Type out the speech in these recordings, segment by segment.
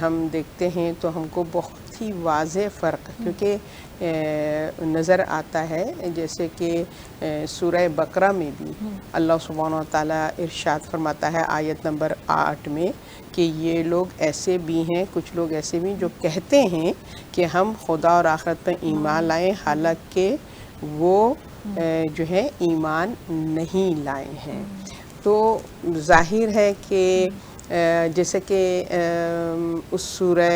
ہم دیکھتے ہیں تو ہم کو بہت ہی واضح فرق، کیونکہ نظر آتا ہے، جیسے کہ سورہ بقرہ میں بھی اللہ سبحانہ و تعالیٰ ارشاد فرماتا ہے آیت نمبر 8 میں کہ یہ لوگ ایسے بھی ہیں، کچھ لوگ ایسے بھی جو کہتے ہیں کہ ہم خدا اور آخرت پر ایمان لائیں، حالانکہ وہ جو ہے ایمان نہیں لائے ہیں۔ تو ظاہر ہے کہ جیسے کہ اس سورہ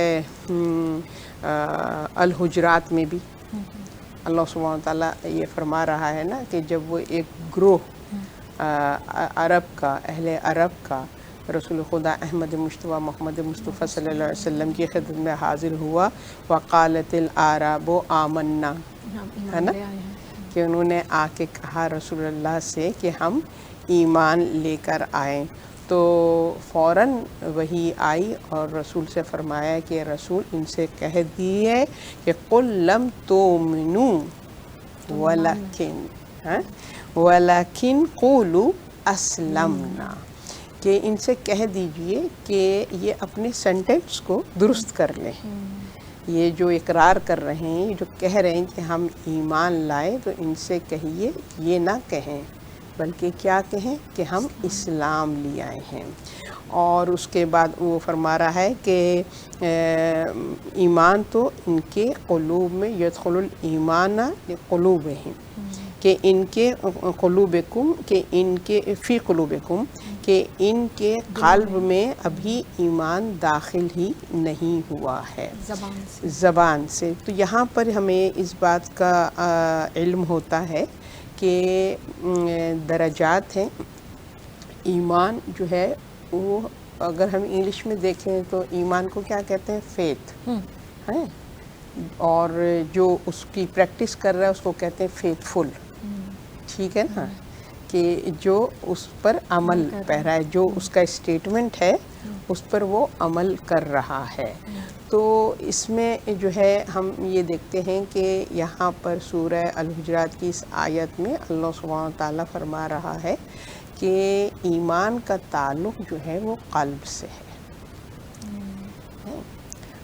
الحجرات میں بھی اللہ سبحانہ تعالیٰ یہ فرما رہا ہے نا کہ جب وہ ایک گروہ عرب کا، اہل عرب کا رسول خدا احمد مصطفیٰ محمد مصطفیٰ صلی اللہ علیہ وسلم کی خدمت میں حاضر ہوا، وقالت الاعراب آمنا، ہے نا، کہ انہوں نے آ کے کہا رسول اللہ سے کہ ہم ایمان لے کر آئیں، تو فوراً وہی آئی اور رسول سے فرمایا کہ رسول ان سے کہہ دیے کہ قل لم تؤمنوا ولکن قولوا اسلمنا، کہ ان سے کہہ دیجئے کہ یہ اپنے سینٹنس کو درست کر لیں، یہ جو اقرار کر رہے ہیں، یہ جو کہہ رہے ہیں کہ ہم ایمان لائے، تو ان سے کہیے یہ نہ کہیں، بلکہ کیا کہیں کہ ہم اسلام لے آئے ہیں۔ اور اس کے بعد وہ فرما رہا ہے کہ ایمان تو ان کے قلوب میں، یدخل الایمان قلوبہم، کہ ان کے قلوبکم، کہ ان کے فی قلوبکم، کہ ان کے قلب میں ابھی ایمان داخل ہی نہیں ہوا ہے زبان سے۔ تو یہاں پر ہمیں اس بات کا علم ہوتا ہے کہ درجات ہیں۔ ایمان جو ہے وہ اگر ہم انگلش میں دیکھیں تو ایمان کو کیا کہتے ہیں؟ فیتھ ہے، اور جو اس کی پریکٹس کر رہا ہے اس کو کہتے ہیں فیتھ فل، ٹھیک ہے نا، کہ جو اس پر عمل پہ رہا ہے، جو اس کا اسٹیٹمنٹ ہے اس پر وہ عمل کر رہا ہے۔ تو اس میں جو ہے ہم یہ دیکھتے ہیں کہ یہاں پر سورہ الحجرات کی اس آیت میں اللہ سبحانہ تعالیٰ فرما رہا ہے کہ ایمان کا تعلق جو ہے وہ قلب سے ہے،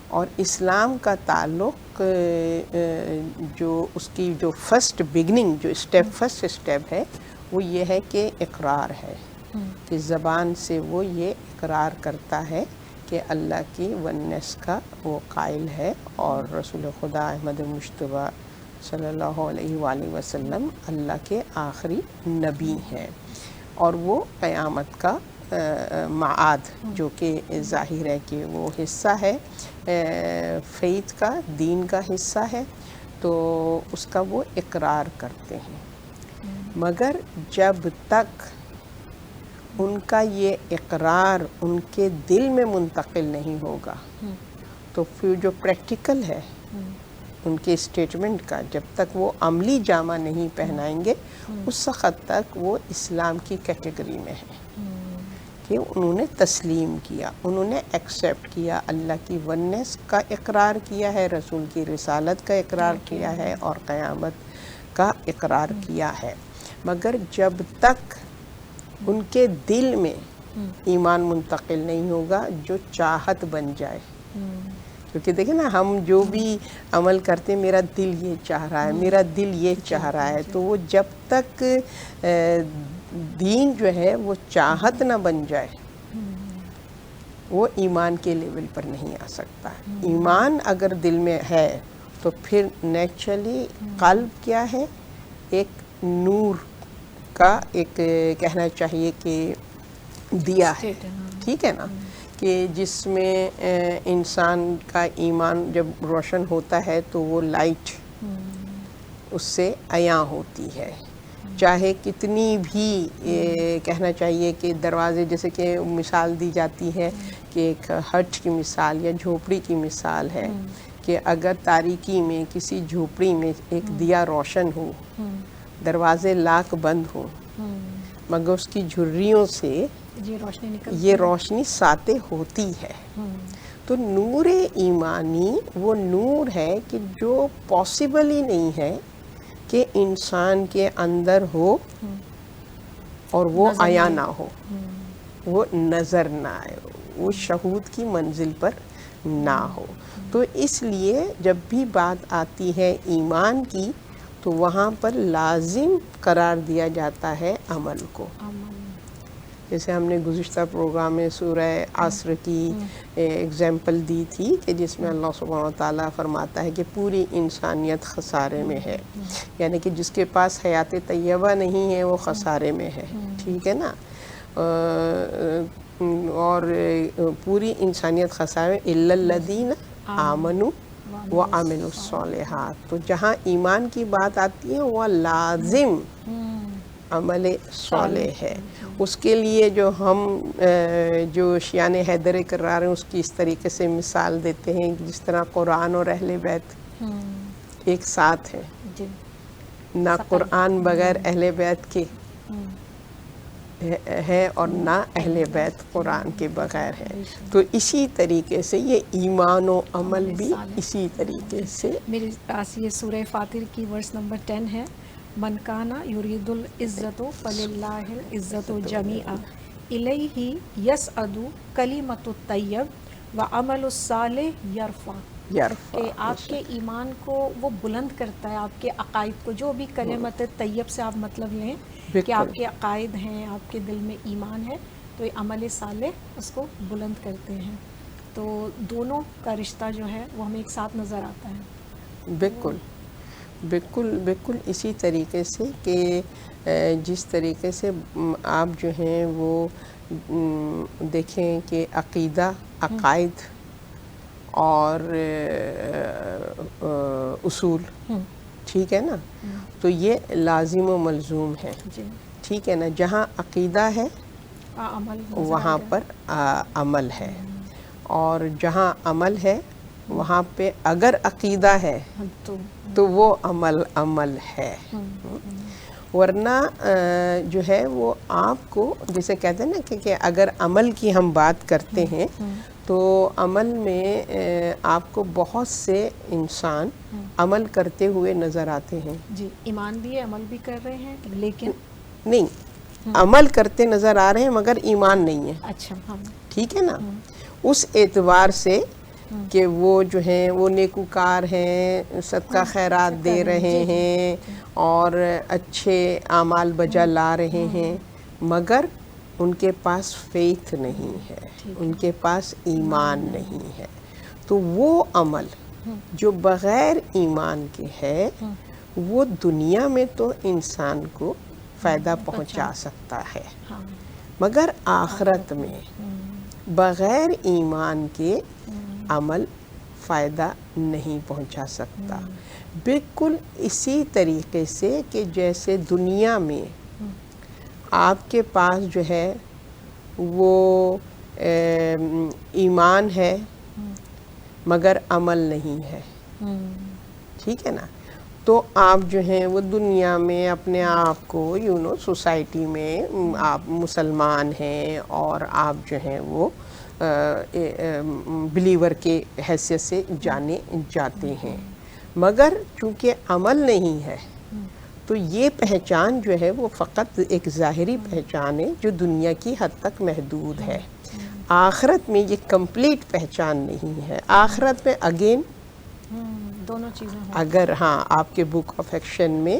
اور اسلام کا تعلق جو اس کی جو فرسٹ بگننگ، جو فرسٹ اسٹیپ ہے وہ یہ ہے کہ اقرار ہے، کہ زبان سے وہ یہ اقرار کرتا ہے کہ اللہ کی ونس کا وہ قائل ہے، اور رسول خدا احمد مصطفیٰ صلی اللہ علیہ وآلہ وسلم اللہ کے آخری نبی ہیں، اور وہ قیامت کا معاد، جو کہ ظاہر ہے کہ وہ حصہ ہے فیتھ کا، دین کا حصہ ہے، تو اس کا وہ اقرار کرتے ہیں۔ مگر جب تک ان کا یہ اقرار ان کے دل میں منتقل نہیں ہوگا، تو پھر جو پریکٹیکل ہے ان کے اسٹیٹمنٹ کا، جب تک وہ عملی جامہ نہیں پہنائیں گے، اس وقت تک وہ اسلام کی کیٹیگری میں ہے، کہ انہوں نے تسلیم کیا، انہوں نے ایکسیپٹ کیا، اللہ کی ونس کا اقرار کیا ہے، رسول کی رسالت کا اقرار کیا ہے، اور قیامت کا اقرار کیا ہے۔ مگر جب تک ان کے دل میں ایمان منتقل نہیں ہوگا، جو چاہت بن جائے، کیونکہ دیکھیں نا، ہم جو بھی عمل کرتے ہیں، میرا دل یہ چاہ رہا ہے، میرا دل یہ چاہ رہا ہے، تو وہ جب تک دین جو ہے وہ چاہت نہ بن جائے، وہ ایمان کے لیول پر نہیں آ سکتا۔ ایمان اگر دل میں ہے تو پھر نیچرلی قلب کیا ہے؟ ایک نور کا ایک کہنا چاہیے کہ دیا ہے، ٹھیک ہے نا، کہ جس میں انسان کا ایمان جب روشن ہوتا ہے تو وہ لائٹ اس سے عیاں ہوتی ہے، چاہے کتنی بھی کہنا چاہیے کہ دروازے، جیسے کہ مثال دی جاتی ہے کہ ایک ہٹ کی مثال یا جھوپڑی کی مثال ہے، کہ اگر تاریکی میں کسی جھوپڑی میں ایک دیا روشن ہو، دروازے لاک بند ہو، مگر اس کی جھریوں سے یہ روشنی ساطع ہوتی ہے۔ تو نور ایمانی وہ نور ہے کہ جو پاسبل ہی نہیں ہے کہ انسان کے اندر ہو اور وہ عیاں نہ ہو، وہ نظر نہ آئے، وہ شہود کی منزل پر نہ ہو. تو اس لیے جب بھی بات آتی ہے ایمان کی تو وہاں پر لازم قرار دیا جاتا ہے عمل کو. جیسے ہم نے گزشتہ پروگرام میں سورہ عصر کی اگزامپل دی تھی کہ جس میں اللہ سبحانہ و تعالیٰ فرماتا ہے کہ پوری انسانیت خسارے میں ہے، یعنی کہ جس کے پاس حیات طیبہ نہیں ہے وہ خسارے میں ہے. ٹھیک ہے نا. اور پوری انسانیت خسارے الا الذین آمنوا وعملوا الصالحات. تو جہاں ایمان کی بات آتی ہے وہ لازم عمل صالح ہے. اس کے لیے جو ہم جو شیان حیدر کرار ہیں اس کی اس طریقے سے مثال دیتے ہیں جس طرح قرآن اور اہل بیت ایک ساتھ ہیں. نہ قرآن بغیر اہل بیت کے ہے اور نہ اہل بیت قرآن کے بغیر ہے. تو اسی طریقے سے یہ ایمان و عمل بھی اسی طریقے سے. میرے پاس یہ سورہ فاطر کی ورس نمبر 10 ہے. من کانا یرید العزت فللہ العزت جمیعا الیہ یصعد کلمۃ الطیب وعمل الصالح یرفع. کہ آپ کے ایمان کو وہ بلند کرتا ہے، آپ کے عقائد کو. جو بھی کلمت طیب سے آپ مطلب لیں کہ آپ کے عقائد ہیں، آپ کے دل میں ایمان ہے، تو یہ عمل صالح اس کو بلند کرتے ہیں. تو دونوں کا رشتہ جو ہے وہ ہمیں ایک ساتھ نظر آتا ہے. بالکل بالکل بالکل اسی طریقے سے کہ جس طریقے سے آپ جو ہیں وہ دیکھیں کہ عقیدہ، عقائد اور اصول، ٹھیک ہے نا، تو یہ لازم و ملزوم ہے. ٹھیک ہے نا. جہاں عقیدہ ہے وہاں پر عمل ہے، اور جہاں عمل ہے وہاں پہ اگر عقیدہ ہے تو وہ عمل ہے. ورنہ جو ہے وہ آپ کو جیسے کہتے ہیں نا کہ اگر عمل کی ہم بات کرتے ہیں تو عمل میں آپ کو بہت سے انسان عمل کرتے ہوئے نظر آتے ہیں. جی، ایمان بھی ہے، عمل بھی کر رہے ہیں، لیکن نہیں، عمل کرتے نظر آ رہے ہیں مگر ایمان نہیں ہے. اچھا، ٹھیک ہے نا. اس اعتبار سے کہ وہ جو ہیں وہ نیکوکار ہیں، صدقہ خیرات دے رہے ہیں اور اچھے اعمال بجا لا رہے ہیں، مگر ان کے پاس فیتھ نہیں ہے، ان کے پاس ایمان نہیں ہے. تو وہ عمل جو بغیر ایمان کے ہے وہ دنیا میں تو انسان کو فائدہ پہنچا سکتا ہے، مگر آخرت میں بغیر ایمان کے عمل فائدہ نہیں پہنچا سکتا. بالکل اسی طریقے سے کہ جیسے دنیا میں آپ کے پاس جو ہے وہ ایمان ہے مگر عمل نہیں ہے، ٹھیک ہے نا. تو آپ جو ہیں وہ دنیا میں اپنے آپ کو سوسائٹی میں آپ مسلمان ہیں اور آپ جو ہیں وہ بلیور کے حیثیت سے جانے جاتے ہیں، مگر چونکہ عمل نہیں ہے تو یہ پہچان جو ہے وہ فقط ایک ظاہری پہچان ہے جو دنیا کی حد تک محدود ہے. آخرت میں یہ کمپلیٹ پہچان نہیں ہے. آخرت میں اگین دونوں چیزیں اگر آپ کے بک آف ایکشن میں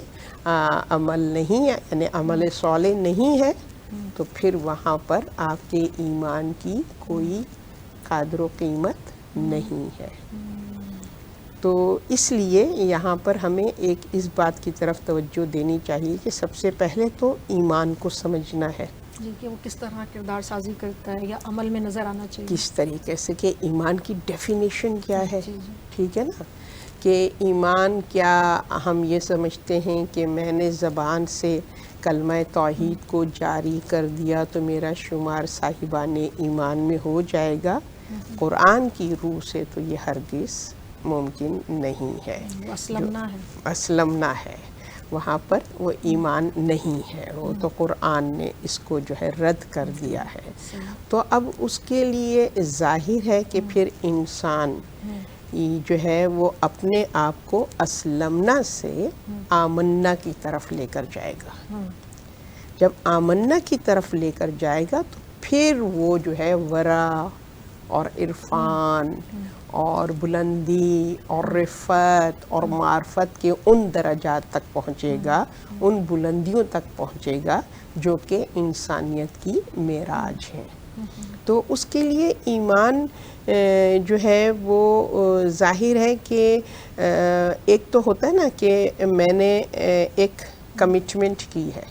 عمل نہیں ہے، یعنی عمل صالح نہیں ہے، تو پھر وہاں پر آپ کے ایمان کی کوئی قدر و قیمت نہیں ہے. تو اس لیے یہاں پر ہمیں ایک اس بات کی طرف توجہ دینی چاہیے کہ سب سے پہلے تو ایمان کو سمجھنا ہے. جی، کہ وہ کس طرح کردار سازی کرتا ہے یا عمل میں نظر آنا چاہیے. کس طریقے سے کہ ایمان کی ڈیفینیشن کیا ہے. ٹھیک ہے نا. کہ ایمان کیا ہم یہ سمجھتے ہیں کہ میں نے زبان سے کلمہ توحید کو جاری کر دیا تو میرا شمار صاحبان ایمان میں ہو جائے گا. قرآن کی روح سے تو یہ ہرگز ممکن نہیں ہے. اسلمنا ہے، وہاں پر وہ ایمان نہیں ہے. وہ تو قرآن نے اس کو جو ہے رد کر دیا ہے. تو اب اس کے لیے ظاہر ہے کہ پھر انسان جو ہے وہ اپنے آپ کو اسلمنا سے آمنا کی طرف لے کر جائے گا. جب آمنا کی طرف لے کر جائے گا تو پھر وہ جو ہے ورا اور عرفان اور بلندی اور رفعت اور معرفت کے ان درجات تک پہنچے گا، ان بلندیوں تک پہنچے گا جو کہ انسانیت کی معراج ہیں۔ تو اس کے لیے ایمان جو ہے وہ ظاہر ہے کہ ایک تو ہوتا ہے نا کہ میں نے ایک کمٹمنٹ کی ہے،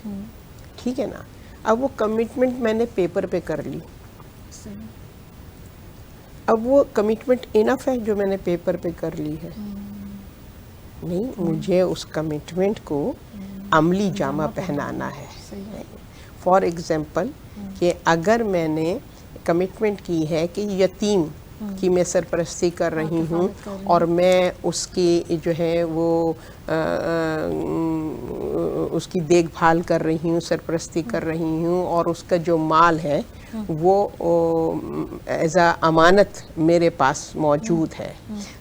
ٹھیک ہے نا، اب وہ کمٹمنٹ میں نے پیپر پہ کر لی، اب وہ کمٹمنٹ انف ہے جو میں نے پیپر پہ کر لی ہے؟ نہیں، مجھے اس کمٹمنٹ کو عملی جامہ پہنانا ہے۔ فار ایگزامپل کہ اگر میں نے کمٹمنٹ کی ہے کہ یتیم کی میں سرپرستی کر رہی ہوں اور میں اس کی جو ہے وہ اس کی دیکھ بھال کر رہی ہوں، سرپرستی کر رہی ہوں، اور اس کا جو مال ہے وہ ایز اے امانت میرے پاس موجود ہے،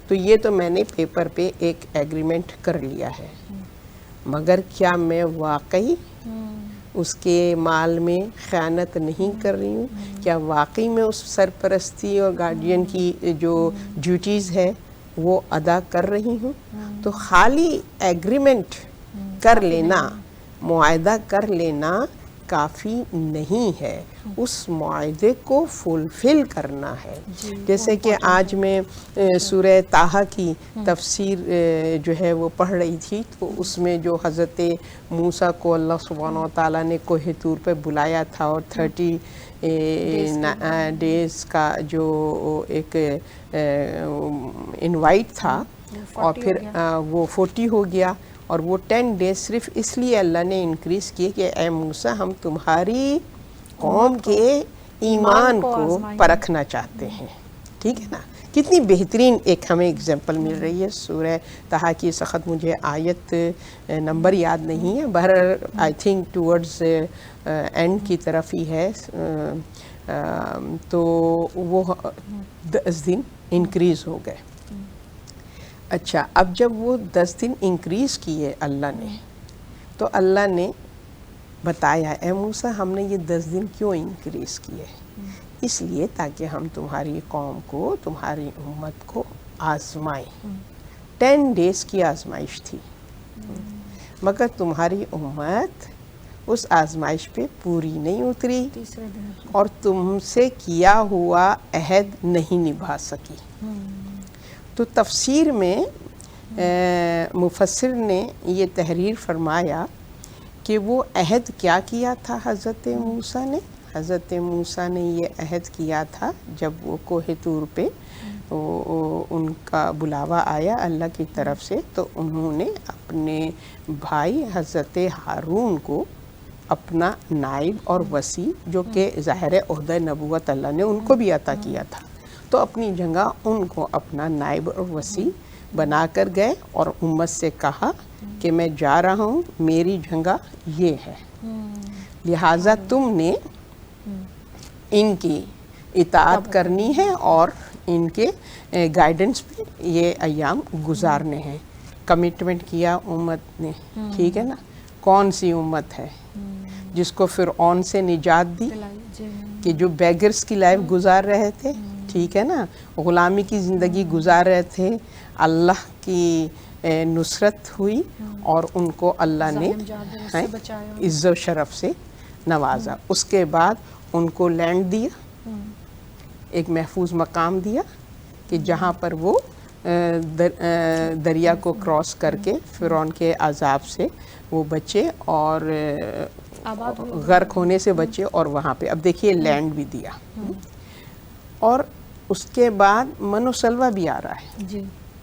تو یہ تو میں نے پیپر پہ ایک ایگریمنٹ کر لیا ہے، مگر کیا میں واقعی اس کے مال میں خیانت نہیں کر رہی ہوں؟ کیا واقعی میں اس سرپرستی اور گارڈین کی جو ڈیوٹیز ہے وہ ادا کر رہی ہوں؟ تو خالی ایگریمنٹ کر لینا، معاہدہ کر لینا کافی نہیں ہے، اس معاہدے کو فلفل کرنا ہے۔ جیسے کہ آج میں سورہ طٰہٰ کی تفسیر جو ہے وہ پڑھ رہی تھی، تو اس میں جو حضرت موسیٰ کو اللہ سبحانہ و تعالیٰ نے کوہ طور پہ بلایا تھا اور 30 ڈیز کا جو ایک انوائٹ تھا، اور پھر وہ 40 ہو گیا، اور وہ 10 ڈیز صرف اس لیے اللہ نے انکریز کیے کہ اے موسیٰ ہم تمہاری قوم کے ایمان کو پرکھنا چاہتے ہیں، ٹھیک ہے نا۔ کتنی بہترین ایک ہمیں اگزامپل مل رہی ہے سورہ طٰہٰ کی۔ سخت مجھے آیت نمبر یاد نہیں ہے، بہرحال آئی تھنک ٹورڈز اینڈ کی طرف ہی ہے، تو وہ 10 دن انکریز ہو گئے۔ اچھا، اب جب وہ 10 دن انکریز کیے اللہ نے، تو اللہ نے بتایا اے موسیٰ ہم نے یہ 10 دن کیوں انکریز کیے؟ اس لیے تاکہ ہم تمہاری قوم کو، تمہاری امت کو آزمائیں۔ 10 ڈیز کی آزمائش تھی، مگر تمہاری امت اس آزمائش پہ پوری نہیں اتری اور تم سے کیا ہوا عہد نہیں نبھا سکی۔ تو تفسیر میں مفسر نے یہ تحریر فرمایا کہ وہ عہد کیا کیا تھا حضرت موسیٰ نے؟ حضرت موسیٰ نے یہ عہد کیا تھا جب وہ کوہ طور پہ ان کا بلاوا آیا اللہ کی طرف سے، تو انہوں نے اپنے بھائی حضرت ہارون کو اپنا نائب اور وصی، جو کہ ظاہر عہدہ نبوت اللہ نے ان کو بھی عطا کیا تھا، تو اپنی جگہ ان کو اپنا نائب اور وصی بنا کر گئے اور امت سے کہا کہ میں جا رہا ہوں، میری جگہ یہ ہے، لہٰذا تم نے ان کی اطاعت کرنی ہے اور ان کے گائیڈنس پہ یہ ایام گزارنے ہیں۔ کمٹمنٹ کیا امت نے، ٹھیک ہے نا۔ کون سی امت ہے جس کو فرعون سے نجات دی، کہ جو بیگرز کی لائف گزار رہے تھے، ٹھیک ہے نا، غلامی کی زندگی گزار رہے تھے، اللہ کی نصرت ہوئی اور ان کو اللہ نے عزت و شرف سے نوازا۔ اس کے بعد ان کو لینڈ دیا، ایک محفوظ مقام دیا کہ جہاں پر وہ دریا کو کراس کر کے فرعون کے عذاب سے وہ بچے اور غرق ہونے سے بچے، اور وہاں پہ اب دیکھیے لینڈ بھی دیا، اور اس کے بعد من و سلوہ بھی آ رہا ہے۔ جی،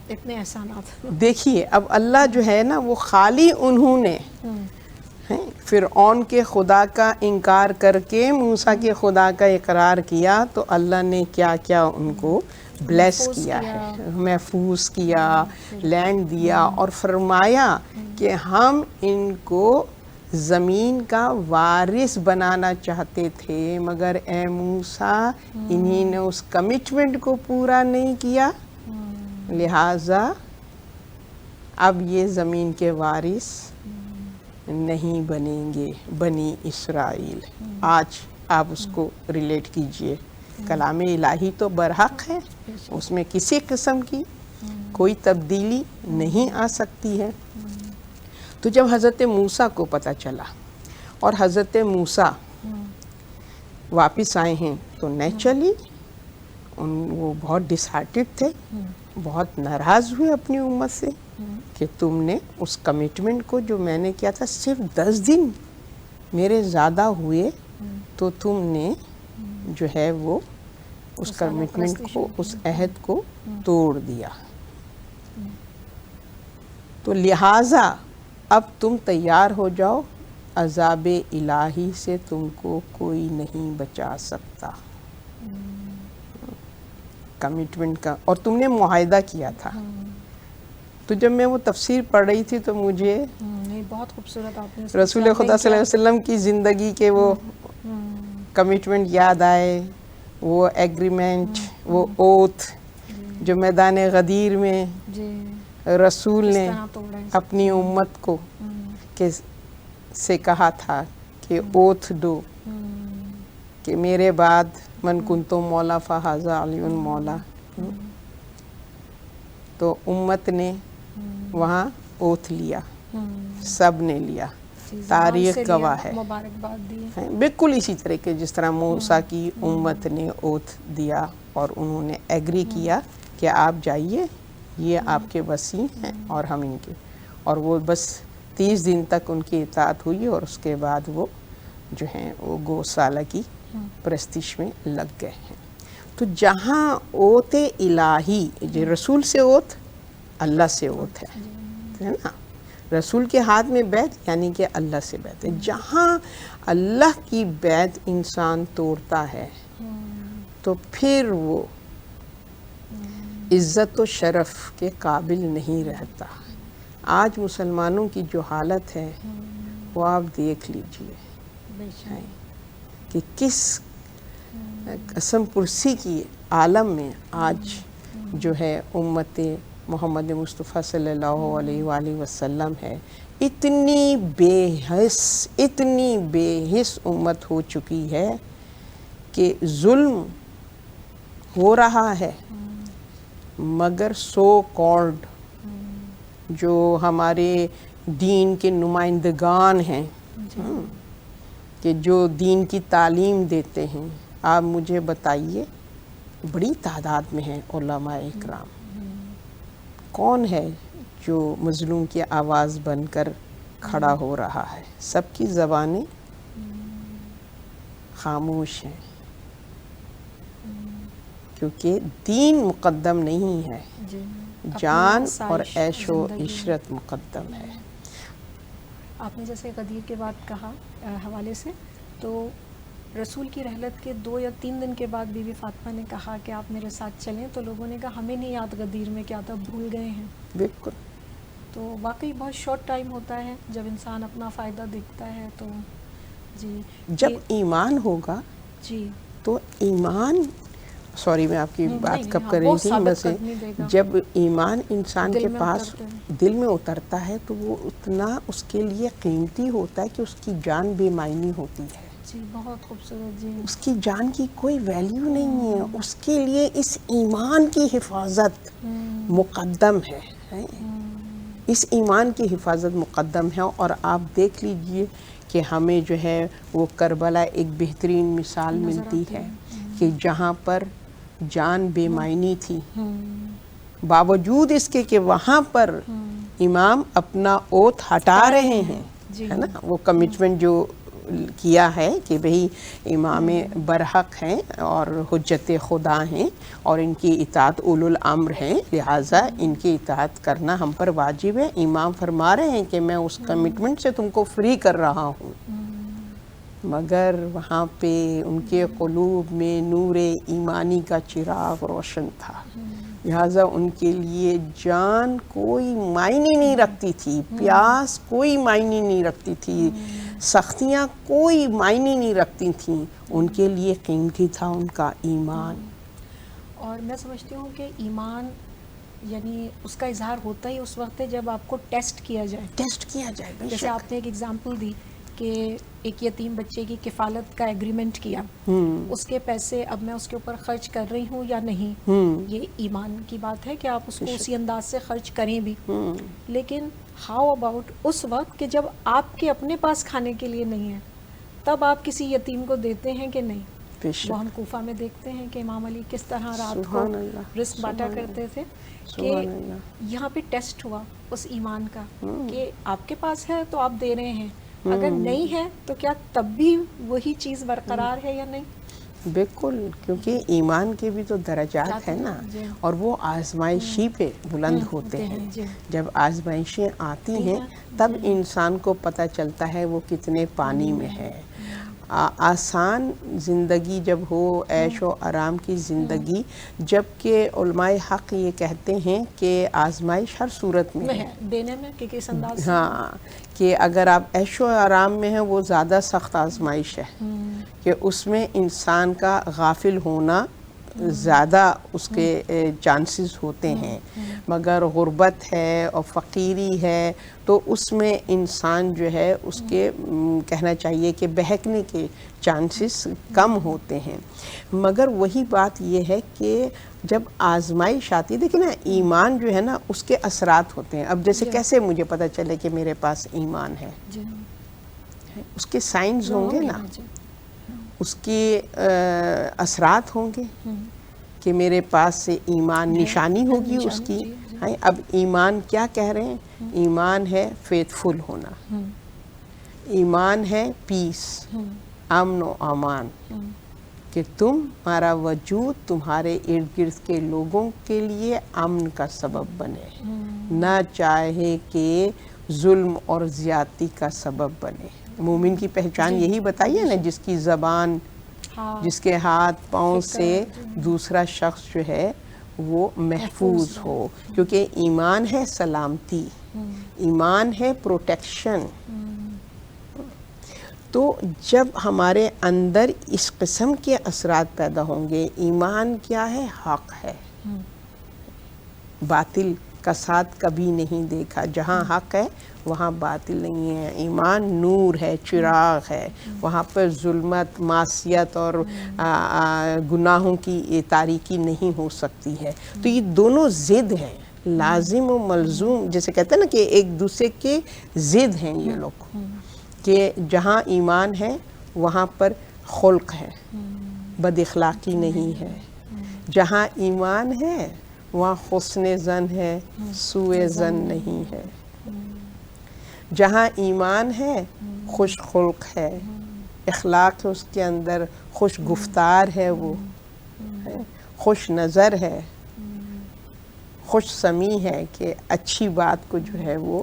اتنے احسانات دیکھیے اب اللہ جو ہے نا، وہ خالی انہوں نے فرعون کے خدا کا انکار کر کے موسیٰ کے خدا کا اقرار کیا، تو اللہ نے کیا کیا ان کو بلیس کیا ہے، محفوظ کیا، لینڈ دیا، اور فرمایا کہ ہم ان کو زمین کا وارث بنانا چاہتے تھے، مگر اے موسیٰ انہی نے اس کمٹمنٹ کو پورا نہیں کیا، لہٰذا اب یہ زمین کے وارث نہیں بنیں گے بنی اسرائیل۔ آج آپ اس کو ریلیٹ کیجئے کلام الہی تو برحق ہے، اس میں کسی قسم کی کوئی تبدیلی نہیں آ سکتی ہے۔ تو جب حضرت موسیٰ کو پتہ چلا اور حضرت موسیٰ واپس آئے ہیں تو نیچرلی وہ بہت ڈس ہارٹڈ تھے، بہت ناراض ہوئے اپنی امت سے کہ تم نے اس کمٹمنٹ کو جو میں نے کیا تھا، صرف 10 دن میرے زیادہ ہوئے تو تم نے جو ہے وہ اس کمٹمنٹ کو، اس عہد کو توڑ دیا۔ تو لہٰذا اب تم تیار ہو جاؤ، عذاب الہی سے تم کو کوئی نہیں بچا سکتا۔ کمٹمنٹ کا، اور تم نے معاہدہ کیا تھا۔ تو جب میں وہ تفسیر پڑھ رہی تھی تو مجھے بہت خوبصورت آپ نے رسول خدا صلی اللہ علیہ وسلم کی زندگی کے وہ کمٹمنٹ یاد آئے، وہ ایگریمنٹ، وہ اوتھ جو میدان غدیر میں رسول نے اپنی امت کو سے کہا تھا کہ اوتھ دو کہ میرے بعد من کنتو مولا فہذا علی مولا۔ تو امت نے وہاں اوتھ لیا، سب نے لیا، تاریخ گواہ ہے۔ بالکل اسی طرح کے جس طرح موسیٰ کی امت نے اوتھ دیا اور انہوں نے ایگری کیا کہ آپ جائیے، یہ آپ کے وصی ہیں اور ہم ان کے، اور وہ بس 30 دن تک ان کی اطاعت ہوئی اور اس کے بعد وہ جو ہیں وہ گوسالہ کی پرستش میں لگ گئے ہیں۔ تو جہاں اوت الہی، جو رسول سے اوت، اللہ سے اوت ہے نا، رسول کے ہاتھ میں بیعت یعنی کہ اللہ سے بیعت ہے۔ جہاں اللہ کی بیعت انسان توڑتا ہے تو پھر وہ عزت و شرف کے قابل نہیں رہتا۔ آج مسلمانوں کی جو حالت ہے وہ آپ دیکھ لیجئے کہ کس قسم پرسی کی عالم میں آج جو ہے امت محمد مصطفیٰ صلی اللہ علیہ وآلہ وسلم ہے۔ اتنی بے حس امت ہو چکی ہے کہ ظلم ہو رہا ہے، مگر سو کالڈ جو ہمارے دین کے نمائندگان ہیں کہ جو دین کی تعلیم دیتے ہیں، آپ مجھے بتائیے بڑی تعداد میں ہیں علماء اکرام، کون ہے جو مظلوم کی آواز بن کر کھڑا ہو رہا ہے؟ سب کی زبانیں خاموش ہیں، کیونکہ دین مقدم نہیں ہے، جان اور عیش و عشرت مقدم ہے۔ آپ نے جیسے غدیر کے بعد کہا حوالے سے، تو رسول کی رحلت کے 2 یا 3 دن کے بعد بی بی فاطمہ نے کہا کہ آپ میرے ساتھ چلیں، تو لوگوں نے کہا ہمیں نہیں یاد غدیر میں کیا تھا، بھول گئے ہیں۔ بالکل، تو واقعی بہت شارٹ ٹائم ہوتا ہے جب انسان اپنا فائدہ دیکھتا ہے۔ تو جب ایمان ہوگا تو ایمان، سوری میں آپ کی بات کب کر رہی تھی، بس جب ایمان انسان کے پاس دل میں اترتا ہے تو وہ اتنا اس کے لیے قیمتی ہوتا ہے کہ اس کی جان بے معنی ہوتی ہے۔ بہت خوبصورت، اس کی جان کی کوئی ویلیو نہیں ہے، اس کے لیے اس ایمان کی حفاظت مقدم ہے، اس ایمان کی حفاظت مقدم ہے۔ اور آپ دیکھ لیجئے کہ ہمیں جو ہے وہ کربلا ایک بہترین مثال ملتی ہے کہ جہاں پر جان بے معنی تھی، باوجود اس کے کہ وہاں پر امام اپنا اوتھ ہٹا رہے ہیں، ہے نا، وہ کمٹمنٹ جو کیا ہے کہ بھئی امام برحق ہیں اور حجت خدا ہیں اور ان کی اطاعت اولو الامر ہیں، لہٰذا ان کی اطاعت کرنا ہم پر واجب ہے۔ امام فرما رہے ہیں کہ میں اس کمٹمنٹ سے تم کو فری کر رہا ہوں، مگر وہاں پہ ان کے قلوب میں نور ایمانی کا چراغ روشن تھا، لہٰذا ان کے لیے جان کوئی معنی نہیں رکھتی تھی، پیاس کوئی معنی نہیں رکھتی تھی، سختیاں کوئی معنی نہیں رکھتی تھیں، ان کے لیے قیمتی تھا ان کا ایمان۔ اور میں سمجھتی ہوں کہ ایمان یعنی اس کا اظہار ہوتا ہی اس وقت ہے جب آپ کو ٹیسٹ کیا جائے، ٹیسٹ کیا جائے۔ جیسے آپ نے ایک ایگزامپل دی کہ ایک یتیم بچے کی کفالت کا ایگریمنٹ کیا، اس کے پیسے اب میں اس کے اوپر خرچ کر رہی ہوں یا نہیں، یہ ایمان کی بات ہے کہ آپ اس کو اسی انداز سے خرچ کریں بھی. لیکن ہاؤ اباؤٹ اس وقت کہ جب آپ کے اپنے پاس کھانے کے لیے نہیں ہے، تب آپ کسی یتیم کو دیتے ہیں کہ نہیں؟ وہ ہم کوفہ میں دیکھتے ہیں کہ امام علی کس طرح رات کو رزق بانٹا کرتے تھے. کہ یہاں پہ ٹیسٹ ہوا اس ایمان کا کہ آپ کے پاس ہے تو آپ دے رہے ہیں، اگر نہیں ہے تو کیا تب بھی وہی چیز برقرار ہے یا نہیں؟ بالکل، کیونکہ ایمان کے بھی تو درجات ہیں نا، اور وہ آزمائشی پہ بلند ہوتے ہیں. جب آزمائشیں آتی ہیں تب انسان کو پتہ چلتا ہے وہ کتنے پانی میں ہے. آسان زندگی جب ہو، عیش و آرام کی زندگی، جبکہ علماء حق یہ کہتے ہیں کہ آزمائش ہر صورت میں ہے دینے میں کہ کس انداز سے، ہاں، کہ اگر آپ عیش و آرام میں ہیں وہ زیادہ سخت آزمائش ہے، کہ اس میں انسان کا غافل ہونا زیادہ اس کے چانسز ہوتے ہیں. مگر غربت ہے اور فقیری ہے تو اس میں انسان جو ہے اس کے کہنا چاہیے کہ بہکنے کے چانسز کم ہوتے ہیں. مگر وہی بات یہ ہے کہ جب آزمائش آتی ہے، دیکھیں نا، ایمان جو ہے نا اس کے اثرات ہوتے ہیں. اب جیسے کیسے مجھے پتہ چلے کہ میرے پاس ایمان ہے؟ اس کے سائنز ہوں گے نا، اس کے اثرات ہوں گے کہ میرے پاس سے ایمان، نشانی ہوگی اس کی. اب ایمان کیا کہہ رہے ہیں؟ ایمان ہے فیتھ فل ہونا، ایمان ہے پیس، امن و امان، کہ تمہارا وجود تمہارے ارد گرد کے لوگوں کے لیے امن کا سبب بنے، نہ چاہے کہ ظلم اور زیادتی کا سبب بنے. مومن کی پہچان یہی بتائیے نا، جس کی زبان، جس کے ہاتھ پاؤں سے دوسرا شخص جو ہے وہ محفوظ ہو. کیونکہ ایمان ہے سلامتی، ایمان ہے پروٹیکشن. تو جب ہمارے اندر اس قسم کے اثرات پیدا ہوں گے، ایمان کیا ہے؟ حق ہے، باطل کا ساتھ کبھی نہیں دیکھا. جہاں حق ہے وہاں باطل نہیں ہے. ایمان نور ہے، چراغ ہے، وہاں پر ظلمت، معصیت اور گناہوں کی تاریکی نہیں ہو سکتی ہے. تو یہ دونوں ضد ہیں، لازم و ملزوم، جیسے کہتے ہیں نا کہ ایک دوسرے کے ضد ہیں یہ لوگ. کہ جہاں ایمان ہے وہاں پر خلق ہے، بد اخلاقی نہیں ہے. جہاں ایمان ہے وہاں حسن ظن ہے، سوء ظن نہیں ہے. جہاں ایمان ہے خوش خلق ہے، اخلاق ہے اس کے اندر، خوش گفتار ہے، وہ خوش نظر ہے، خوش سمیع ہے، کہ اچھی بات کو جو ہے وہ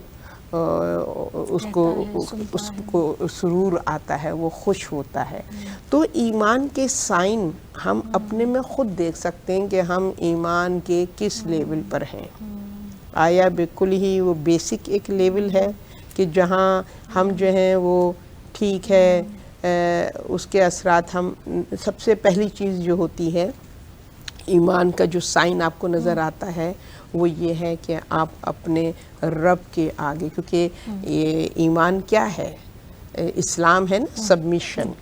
اس کو سرور آتا ہے، وہ خوش ہوتا ہے. تو ایمان کے سائن ہم اپنے میں خود دیکھ سکتے ہیں کہ ہم ایمان کے کس لیول پر ہیں. آیا بالکل ہی وہ بیسک ایک لیول ہے کہ جہاں ہم جو ہیں وہ ٹھیک ہے، اس کے اثرات ہم، سب سے پہلی چیز جو ہوتی ہے ایمان کا جو سائن آپ کو نظر آتا ہے وہ یہ ہے کہ آپ اپنے رب کے آگے، کیونکہ یہ ایمان کیا ہے؟ اسلام ہے نا سبمیشن،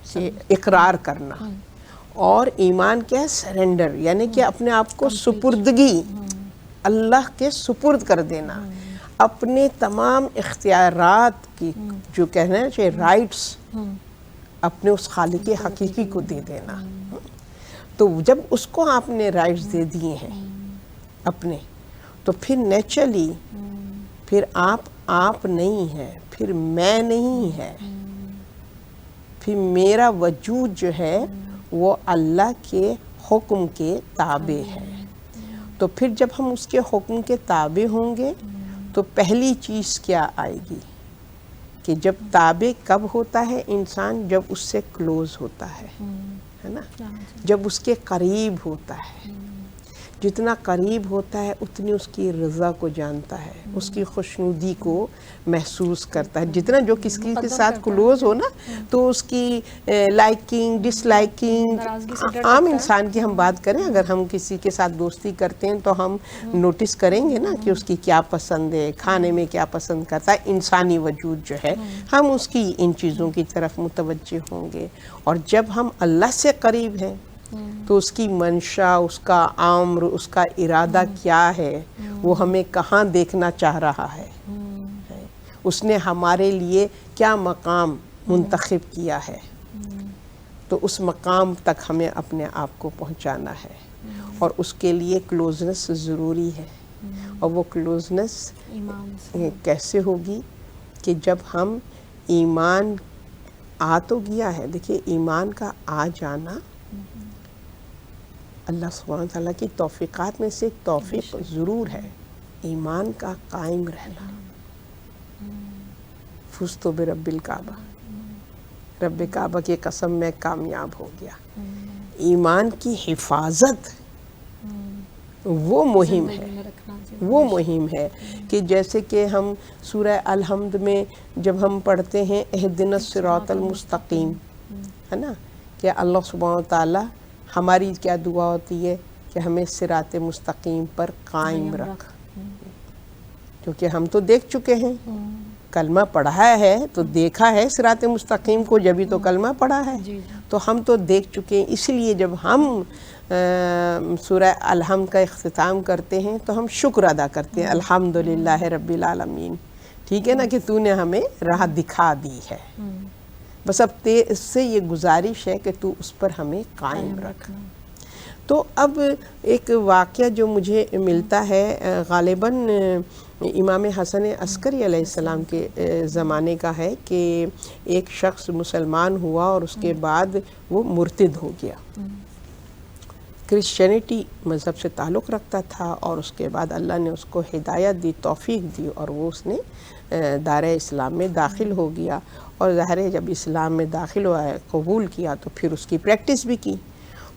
اقرار کرنا. اور ایمان کیا ہے؟ سرنڈر، یعنی کہ اپنے آپ کو سپردگی، اللہ کے سپرد کر دینا. اپنے تمام اختیارات کی جو کہنا چاہیے رائٹس اپنے اس خالق حقیقی کو دے دینا. تو جب اس کو آپ نے رائٹس دے دیے ہیں اپنے، تو پھر نیچرلی پھر آپ نہیں ہے، پھر میں نہیں ہے، پھر میرا وجود جو ہے وہ اللہ کے حکم کے تابع ہے. تو پھر جب ہم اس کے حکم کے تابع ہوں گے تو پہلی چیز کیا آئے گی کہ جب تابع کب ہوتا ہے انسان؟ جب اس سے کلوز ہوتا ہے نا، جب اس کے قریب ہوتا ہے، جتنا قریب ہوتا ہے اتنی اس کی رضا کو جانتا ہے، اس کی خوشنودی کو محسوس کرتا ہے. جتنا جو کسی کے ساتھ کلوز ہو نا تو اس کی لائکنگ ڈس لائکنگ، عام انسان کی ہم بات کریں، اگر ہم کسی کے ساتھ دوستی کرتے ہیں تو ہم نوٹس کریں گے نا کہ اس کی کیا پسند ہے، کھانے میں کیا پسند کرتا ہے. انسانی وجود جو ہے ہم اس کی ان چیزوں کی طرف متوجہ ہوں گے. اور جب ہم اللہ سے قریب ہیں تو اس کی منشا، اس کا امر، اس کا ارادہ کیا ہے، وہ ہمیں کہاں دیکھنا چاہ رہا ہے، اس نے ہمارے لیے کیا مقام منتخب کیا ہے، تو اس مقام تک ہمیں اپنے آپ کو پہنچانا ہے. اور اس کے لیے کلوزنس ضروری ہے. اور وہ کلوزنس کیسے ہوگی کہ جب ہم ایمان آ تو گیا ہے. دیکھیے ایمان کا آ جانا اللہ سبحانہ وتعالیٰ کی توفیقات میں سے ایک توفیق ضرور ہے، ایمان کا قائم رہنا. فزت برب الکعبہ، رب کعبہ کی قسم میں کامیاب ہو گیا. ایمان کی حفاظت وہ مہم ہے، وہ مہم ہے کہ جیسے کہ ہم سورہ الحمد میں جب ہم پڑھتے ہیں اہدنا الصراط المستقیم، ہے نا، کہ اللہ سبحانہ وتعالیٰ ہماری کیا دعا ہوتی ہے کہ ہمیں صراط مستقیم پر قائم رکھ. کیونکہ ہم تو دیکھ چکے ہیں، کلمہ پڑھا ہے تو دیکھا ہے صراط مستقیم کو، جبھی تو کلمہ پڑھا ہے. تو ہم تو دیکھ چکے ہیں، اس لیے جب ہم سورہ الحمد کا اختتام کرتے ہیں تو ہم شکر ادا کرتے ہیں، الحمدللہ رب العالمین. ٹھیک ہے نا، کہ تو نے ہمیں راہ دکھا دی ہے، بس اب اس سے یہ گزارش ہے کہ تو اس پر ہمیں قائم رکھ. تو اب ایک واقعہ جو مجھے ملتا ہے غالباً امام حسن عسکری علیہ السلام کے زمانے کا ہے، کہ ایک شخص مسلمان ہوا اور اس کے بعد وہ مرتد ہو گیا. کرسچینٹی مذہب سے تعلق رکھتا تھا، اور اس کے بعد اللہ نے اس کو ہدایت دی، توفیق دی، اور وہ اس نے دائرہ اسلام میں داخل ہو گیا. اور ظاہر ہے جب اسلام میں داخل ہوا ہے، قبول کیا، تو پھر اس کی پریکٹس بھی کی.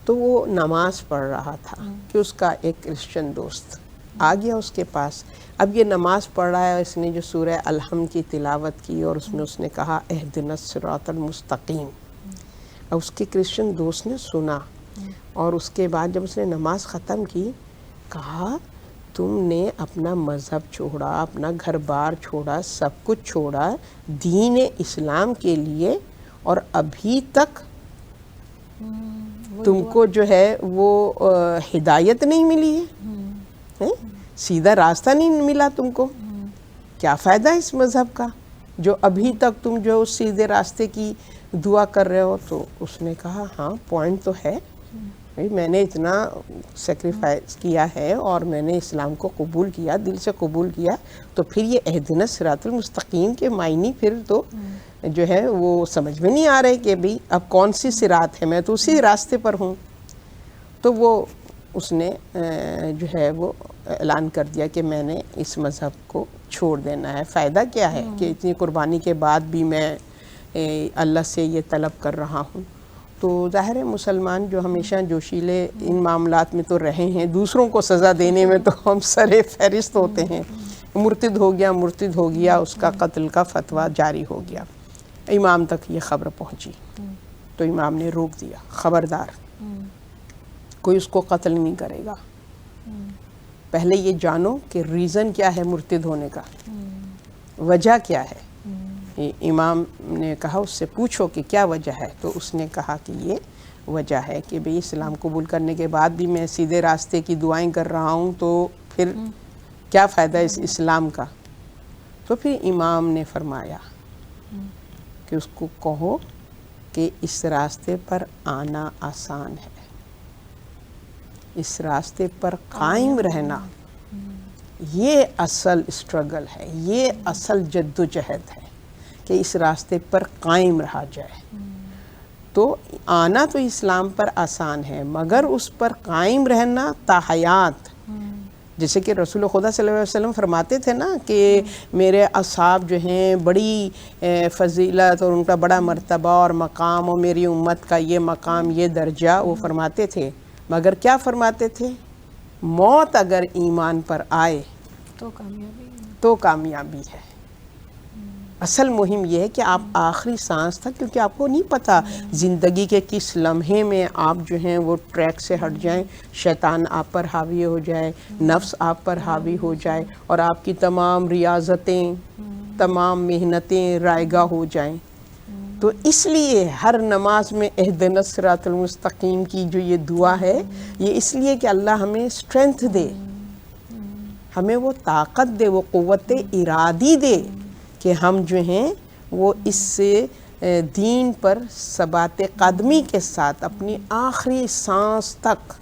تو وہ نماز پڑھ رہا تھا کہ اس کا ایک کرسچن دوست آ گیا اس کے پاس. اب یہ نماز پڑھ رہا ہے، اس نے جو سورہ الحمد کی تلاوت کی اور اس میں اس نے کہا اہدنا الصراط المستقیم. اب اس کے کرسچن دوست نے سنا، اور اس کے بعد جب اس نے نماز ختم کی، کہا تم نے اپنا مذہب چھوڑا، اپنا گھر بار چھوڑا، سب کچھ چھوڑا دین اسلام کے لیے، اور ابھی تک تم کو جو ہے وہ ہدایت نہیں ملی ہے، سیدھا راستہ نہیں ملا تم کو. کیا فائدہ اس مذہب کا جو ابھی تک تم جو سیدھے راستے کی دعا کر رہے ہو. تو اس نے کہا ہاں پوائنٹ تو ہے، میں نے اتنا سیکریفائس کیا ہے اور میں نے اسلام کو قبول کیا، دل سے قبول کیا، تو پھر یہ اہدنا الصراط المستقیم کے معنی پھر تو جو ہے وہ سمجھ میں نہیں آ رہے کہ بھئی اب کون سی صراط ہے، میں تو اسی راستے پر ہوں. تو وہ اس نے جو ہے وہ اعلان کر دیا کہ میں نے اس مذہب کو چھوڑ دینا ہے. فائدہ کیا ہے کہ اتنی قربانی کے بعد بھی میں اللہ سے یہ طلب کر رہا ہوں. تو ظاہر ہے مسلمان جو ہمیشہ جوشیلے ان معاملات میں تو رہے ہیں، دوسروں کو سزا دینے میں تو ہم سر فہرست ہوتے ہیں. مرتد ہو گیا، اس کا قتل کا فتویٰ جاری ہو گیا. امام تک یہ خبر پہنچی تو امام نے روک دیا، خبردار کوئی اس کو قتل نہیں کرے گا، پہلے یہ جانو کہ ریزن کیا ہے مرتد ہونے کا، وجہ کیا ہے. امام نے کہا اس سے پوچھو کہ کیا وجہ ہے. تو اس نے کہا کہ یہ وجہ ہے کہ بھئی اسلام قبول کرنے کے بعد بھی میں سیدھے راستے کی دعائیں کر رہا ہوں، تو پھر کیا فائدہ اس اسلام کا. تو پھر امام نے فرمایا کہ اس کو کہو کہ اس راستے پر آنا آسان ہے، اس راستے پر قائم رہنا یہ اصل اسٹرگل ہے، یہ اصل جد و جہد ہے کہ اس راستے پر قائم رہا جائے. تو آنا تو اسلام پر آسان ہے، مگر اس پر قائم رہنا تا حیات. جیسے کہ رسول خدا صلی اللہ علیہ وسلم فرماتے تھے نا کہ میرے اصحاب جو ہیں بڑی فضیلت اور ان کا بڑا مرتبہ اور مقام، اور میری امت کا یہ مقام، یہ درجہ، وہ فرماتے تھے. مگر کیا فرماتے تھے موت اگر ایمان پر آئے تو کامیابی ہے۔ اصل مہم یہ ہے کہ آپ آخری سانس تک، کیونکہ آپ کو نہیں پتہ زندگی کے کس لمحے میں آپ جو ہیں وہ ٹریک سے ہٹ جائیں، شیطان آپ پر حاوی ہو جائے، نفس آپ پر حاوی ہو جائے، اور آپ کی تمام ریاضتیں، تمام محنتیں رائگاں ہو جائیں۔ تو اس لیے ہر نماز میں اہدنا الصراط المستقیم کی جو یہ دعا ہے، یہ اس لیے کہ اللہ ہمیں اسٹرینتھ دے، ہمیں وہ طاقت دے، وہ قوت ارادی دے کہ ہم جو ہیں وہ اس سے دین پر ثبات قدمی کے ساتھ اپنی آخری سانس تک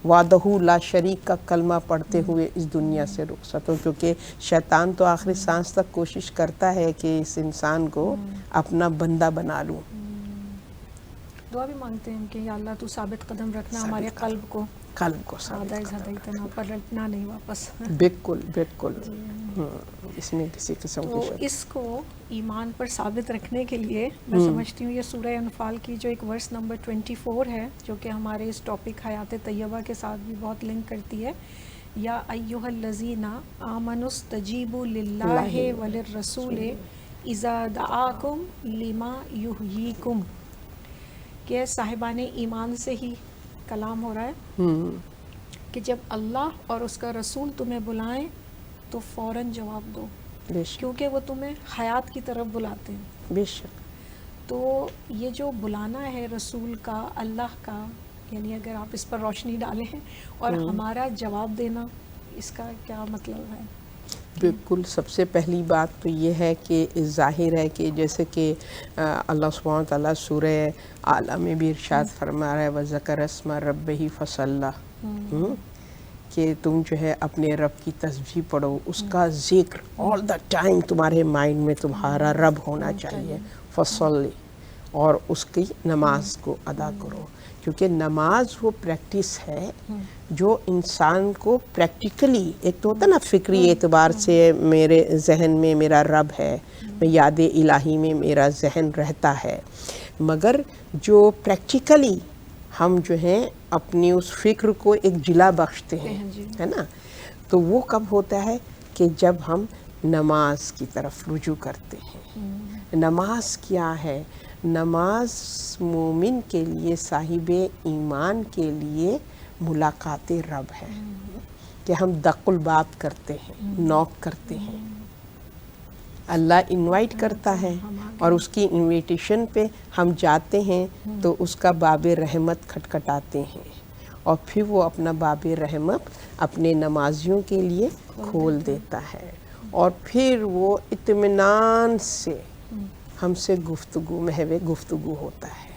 وحدہ لا شریک کا کلمہ پڑھتے ہوئے اس دنیا سے رخصت ہو، کیونکہ شیطان تو آخری سانس تک کوشش کرتا ہے کہ اس انسان کو اپنا بندہ بنا لوں۔ دعا بھی مانگتے ہیں کہ یا اللہ تو ثابت قدم رکھنا ہمارے قلب کو ہدایتنا پلٹنا نہیں واپس۔ بالکل بالکل، اس میں کسی قسم کی تو اس کو ایمان پر ثابت رکھنے کے لیے میں سمجھتی ہوں یہ سورہ انفال کی جو ایک ورس نمبر 24 ہے، جو کہ ہمارے اس ٹاپک حیات طیبہ کے ساتھ بھی بہت لنک کرتی ہے۔ یا ایھا الذین آمنوا استجیبوا للہ وللرسول اذا دعاکم لما یحییکم، کہ صاحبان ایمان سے ہی کلام ہو رہا ہے کہ جب اللہ اور اس کا رسول تمہیں بلائیں تو فوراً جواب دو، کیونکہ وہ تمہیں حیات کی طرف بلاتے ہیں۔ بے شک۔ تو یہ جو بلانا ہے رسول کا، اللہ کا، یعنی اگر آپ اس پر روشنی ڈالیں، اور ہمارا جواب دینا، اس کا کیا مطلب ہے؟ بالکل، سب سے پہلی بات تو یہ ہے کہ ظاہر ہے کہ جیسے کہ اللہ سبحانہ وتعالیٰ سورہ اعلیٰ میں بھی ارشاد فرما رہا ہے وَذَكَرَ اسْمَ رَبِّهِ فَصَلَّى، کہ تم جو ہے اپنے رب کی تسبیح پڑھو، اس کا ذکر all the time تمہارے مائنڈ میں تمہارا رب ہونا چاہیے، فصلی، اور اس کی نماز کو ادا کرو، کیونکہ نماز وہ پریکٹس ہے جو انسان کو پریکٹیکلی، ایک تو ہوتا نا فکری اعتبار سے میرے ذہن میں میرا رب ہے، میں یاد الہی میں میرا ذہن رہتا ہے، مگر جو پریکٹیکلی ہم جو ہیں اپنی اس فکر کو ایک جلا بخشتے ہیں، ہے نا، تو وہ کب ہوتا ہے کہ جب ہم نماز کی طرف رجوع کرتے ہیں۔ نماز کیا ہے؟ نماز مومن کے لیے، صاحب ایمان کے لیے ملاقات رب ہے، کہ ہم دق الباب کرتے ہیں، نوک کرتے ہیں، اللہ انوائٹ کرتا ہے، اور اس کی انویٹیشن پہ ہم جاتے ہیں تو اس کا باب رحمت کھٹکھٹاتے ہیں، اور پھر وہ اپنا باب رحمت اپنے نمازیوں کے لیے کھول دیتا ہے، اور پھر وہ اطمینان سے ہم سے گفتگو، محو گفتگو ہوتا ہے،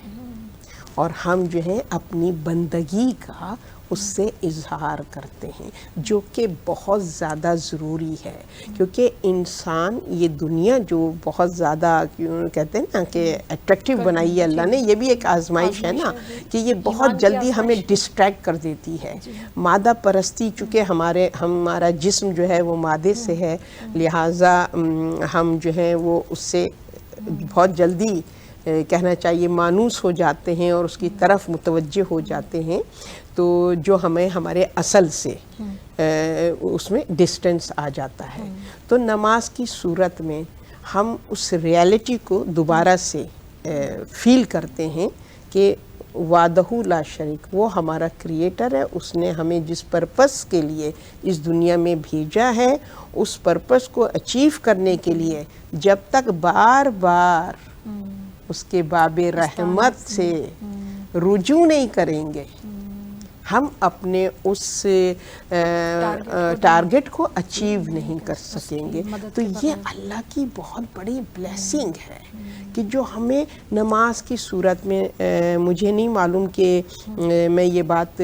اور ہم جو ہیں اپنی بندگی کا اس سے اظہار کرتے ہیں، جو کہ بہت زیادہ ضروری ہے، کیونکہ انسان، یہ دنیا جو بہت زیادہ کہتے ہیں نا کہ اٹریکٹیو بنائی ہے اللہ نے، یہ بھی ایک آزمائش ہے نا، کہ یہ بہت جلدی ہمیں ڈسٹریکٹ کر دیتی ہے۔ مادہ پرستی، چونکہ ہمارا جسم جو ہے وہ مادے سے ہے، لہٰذا ہم جو ہیں وہ اس سے بہت جلدی کہنا چاہیے مانوس ہو جاتے ہیں، اور اس کی طرف متوجہ ہو جاتے ہیں، تو جو ہمیں ہمارے اصل سے اس میں ڈسٹنس آ جاتا ہے۔ تو نماز کی صورت میں ہم اس ریالٹی کو دوبارہ سے فیل کرتے ہیں کہ وحدہ لا شریک، وہ ہمارا کریٹر ہے، اس نے ہمیں جس پرپس کے لیے اس دنیا میں بھیجا ہے، اس پرپس کو اچیو کرنے کے لیے جب تک بار بار اس کے باب رحمت سے رجوع نہیں کریں گے، ہم اپنے اس ٹارگٹ کو اچیو نہیں کر سکیں گے۔ تو یہ اللہ کی بہت بڑی بلیسنگ ہے کہ جو ہمیں نماز کی صورت میں، مجھے نہیں معلوم کہ میں یہ بات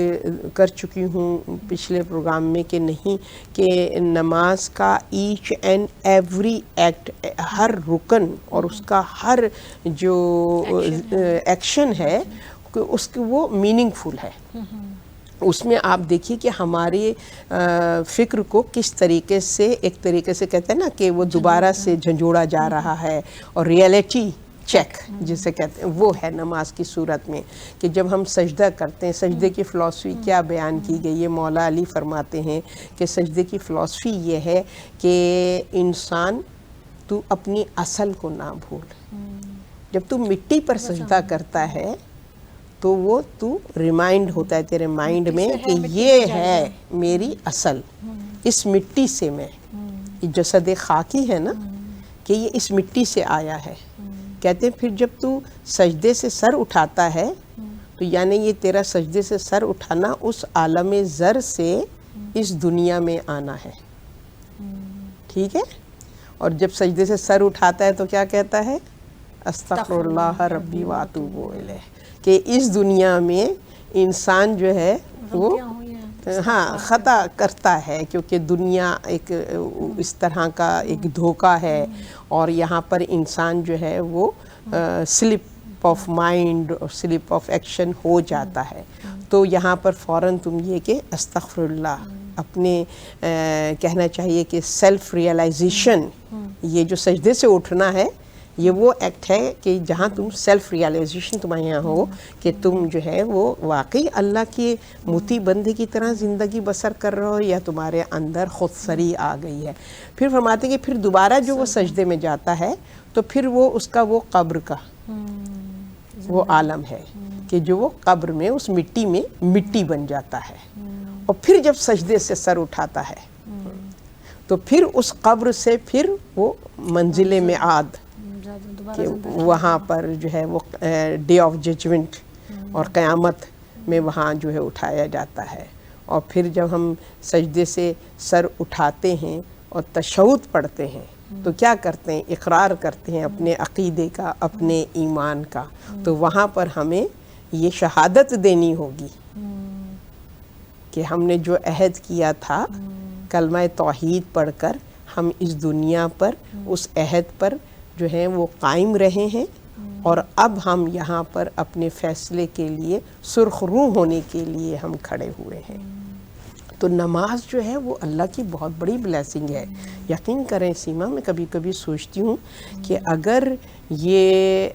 کر چکی ہوں پچھلے پروگرام میں کہ نہیں، کہ نماز کا ایچ اینڈ ایوری ایکٹ، ہر رکن اور اس کا ہر جو ایکشن ہے، اس کی وہ میننگ فل ہے۔ اس میں آپ دیکھیے کہ ہمارے فکر کو کس طریقے سے، ایک طریقے سے کہتے ہیں نا کہ وہ دوبارہ سے جھنجھوڑا جا رہا ہے، اور ریئلٹی چیک جسے کہتے ہیں، وہ ہے نماز کی صورت میں کہ جب ہم سجدہ کرتے ہیں، سجدے کی فلسفی کیا بیان کی گئی ہے، مولا علی فرماتے ہیں کہ سجدے کی فلسفی یہ ہے کہ انسان تو اپنی اصل کو نہ بھول. جب تو مٹی پر سجدہ کرتا ہے تو وہ تو ریمائنڈ ہوتا ہے تیرے مائنڈ میں کہ یہ ہے میری اصل، اس مٹی سے میں، یہ جسد خاکی ہے نا کہ یہ اس مٹی سے آیا ہے. کہتے ہیں پھر جب تو سجدے سے سر اٹھاتا ہے تو یعنی یہ تیرا سجدے سے سر اٹھانا اس عالم زر سے اس دنیا میں آنا ہے. ٹھیک ہے. اور جب سجدے سے سر اٹھاتا ہے تو کیا کہتا ہے؟ استغفر اللہ ربی واتوب الیہ، کہ اس دنیا میں انسان جو ہے وہ خطا کرتا ہے، کیونکہ دنیا ایک اس طرح کا ایک دھوکہ ہے، اور یہاں پر انسان جو ہے وہ سلپ آف مائنڈ اور سلپ آف ایکشن ہو جاتا ہے. تو یہاں پر فوراً تم یہ کہ استغفر اللہ، اپنے کہنا چاہیے کہ سیلف ریئلائزیشن، یہ جو سجدے سے اٹھنا ہے یہ وہ ایکٹ ہے کہ جہاں تم سیلف ریئلائزیشن تمہارے یہاں ہو کہ تم جو ہے وہ واقعی اللہ کی مطیع بندے کی طرح زندگی بسر کر رہے ہو یا تمہارے اندر خود سری آ گئی ہے. پھر فرماتے ہیں کہ پھر دوبارہ جو وہ سجدے میں جاتا ہے تو پھر وہ اس کا وہ قبر کا وہ عالم ہے کہ جو وہ قبر میں اس مٹی میں مٹی بن جاتا ہے. اور پھر جب سجدے سے سر اٹھاتا ہے تو پھر اس قبر سے پھر وہ منزل معاد کہ وہاں پر جو ہے وہ ڈے آف ججمنٹ اور قیامت میں وہاں جو ہے اٹھایا جاتا ہے. اور پھر جب ہم سجدے سے سر اٹھاتے ہیں اور تشہد پڑھتے ہیں تو کیا کرتے ہیں؟ اقرار کرتے ہیں اپنے عقیدے کا، اپنے ایمان کا. تو وہاں پر ہمیں یہ شہادت دینی ہوگی کہ ہم نے جو عہد کیا تھا کلمہ توحید پڑھ کر ہم اس دنیا پر اس عہد پر جو ہیں وہ قائم رہے ہیں، اور اب ہم یہاں پر اپنے فیصلے کے لیے سرخ روح ہونے کے لیے ہم کھڑے ہوئے ہیں. تو نماز جو ہے وہ اللہ کی بہت بڑی بلیسنگ ہے. یقین کریں سیما، میں کبھی کبھی سوچتی ہوں کہ اگر یہ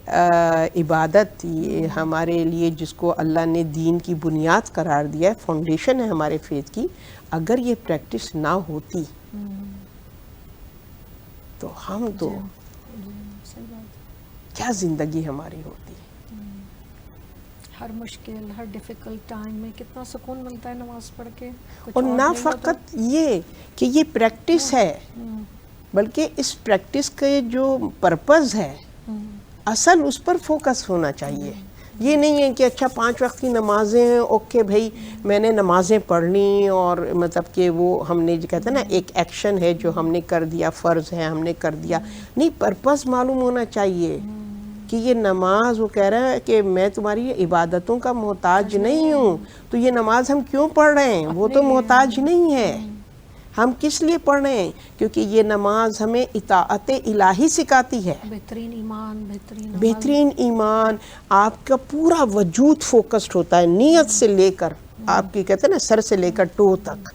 عبادت یہ ہمارے لیے جس کو اللہ نے دین کی بنیاد قرار دیا ہے، فاؤنڈیشن ہے ہمارے فیتھ کی، اگر یہ پریکٹس نہ ہوتی تو ہم تو کیا زندگی ہماری ہوتی. ہر مشکل، ہر ڈیفیکلٹ ٹائم میں کتنا سکون ملتا ہے نماز پڑھ کے. اور نہ فقط یہ کہ یہ پریکٹس ہے، بلکہ اس پریکٹس کے جو پرپز ہے اصل اس پر فوکس ہونا چاہیے. یہ نہیں ہے کہ اچھا 5 وقت کی نمازیں ہیں، اوکے بھائی میں نے نمازیں پڑھ لیں، اور مطلب کہ وہ ہم نے جو کہتے ہیں نا ایک ایکشن ہے جو ہم نے کر دیا، فرض ہے ہم نے کر دیا. نہیں، پرپز معلوم ہونا چاہیے کہ یہ نماز، وہ کہہ رہا ہے کہ میں تمہاری عبادتوں کا محتاج نہیں ہوں، تو یہ نماز ہم کیوں پڑھ رہے ہیں؟ وہ تو محتاج نہیں ہے. ہم کس لیے پڑھ رہے ہیں؟ کیونکہ یہ نماز ہمیں اطاعت الہی سکھاتی ہے. بہترین ایمان، بہترین ایمان، آپ کا پورا وجود فوکسڈ ہوتا ہے نیت سے لے کر آپ کی کہتے ہیں نا سر سے لے کر ٹو تک،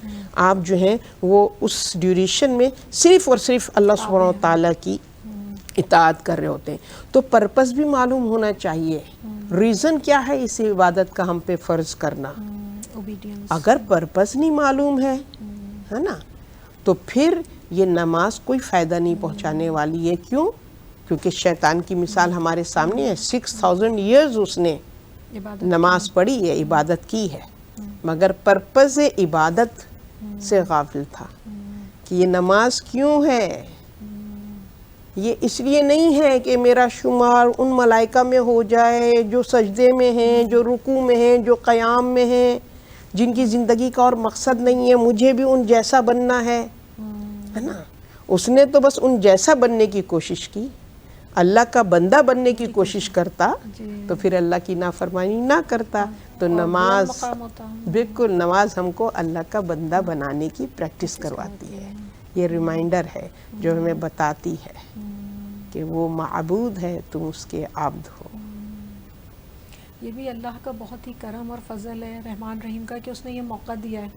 آپ جو ہیں وہ اس ڈیوریشن میں صرف اور صرف اللہ سبحانہ و تعالیٰ کی اطاعت کر رہے ہوتے ہیں. تو پرپس بھی معلوم ہونا چاہیے، ریزن کیا ہے اس عبادت کا ہم پہ فرض کرنا. اگر پرپس نہیں معلوم ہے نا، تو پھر یہ نماز کوئی فائدہ نہیں پہنچانے والی ہے. کیوں؟ کیونکہ شیطان کی مثال ہمارے سامنے ہے. 6000 ایئرز اس نے نماز پڑھی ہے، عبادت کی ہے، مگر پرپز عبادت سے غافل تھا کہ یہ نماز کیوں ہے. یہ اس لیے نہیں ہے کہ میرا شمار ان ملائکہ میں ہو جائے جو سجدے میں ہیں، جو رکوع میں ہیں، جو قیام میں ہیں، جن کی زندگی کا اور مقصد نہیں ہے. مجھے بھی ان جیسا بننا ہے نا. اس نے تو بس ان جیسا بننے کی کوشش کی. اللہ کا بندہ بننے کی کوشش کرتا تو پھر اللہ کی نافرمانی نہ کرتا. تو نماز، بالکل نماز ہم کو اللہ کا بندہ بنانے کی پریکٹس کرواتی ہے. یہ ریمائنڈر ہے جو ہمیں بتاتی ہے کہ وہ معبود ہے، تم اس کے عبد ہو. یہ بھی اللہ کا بہت ہی کرم اور فضل ہے، رحمان رحیم کا، کہ اس نے یہ موقع دیا ہے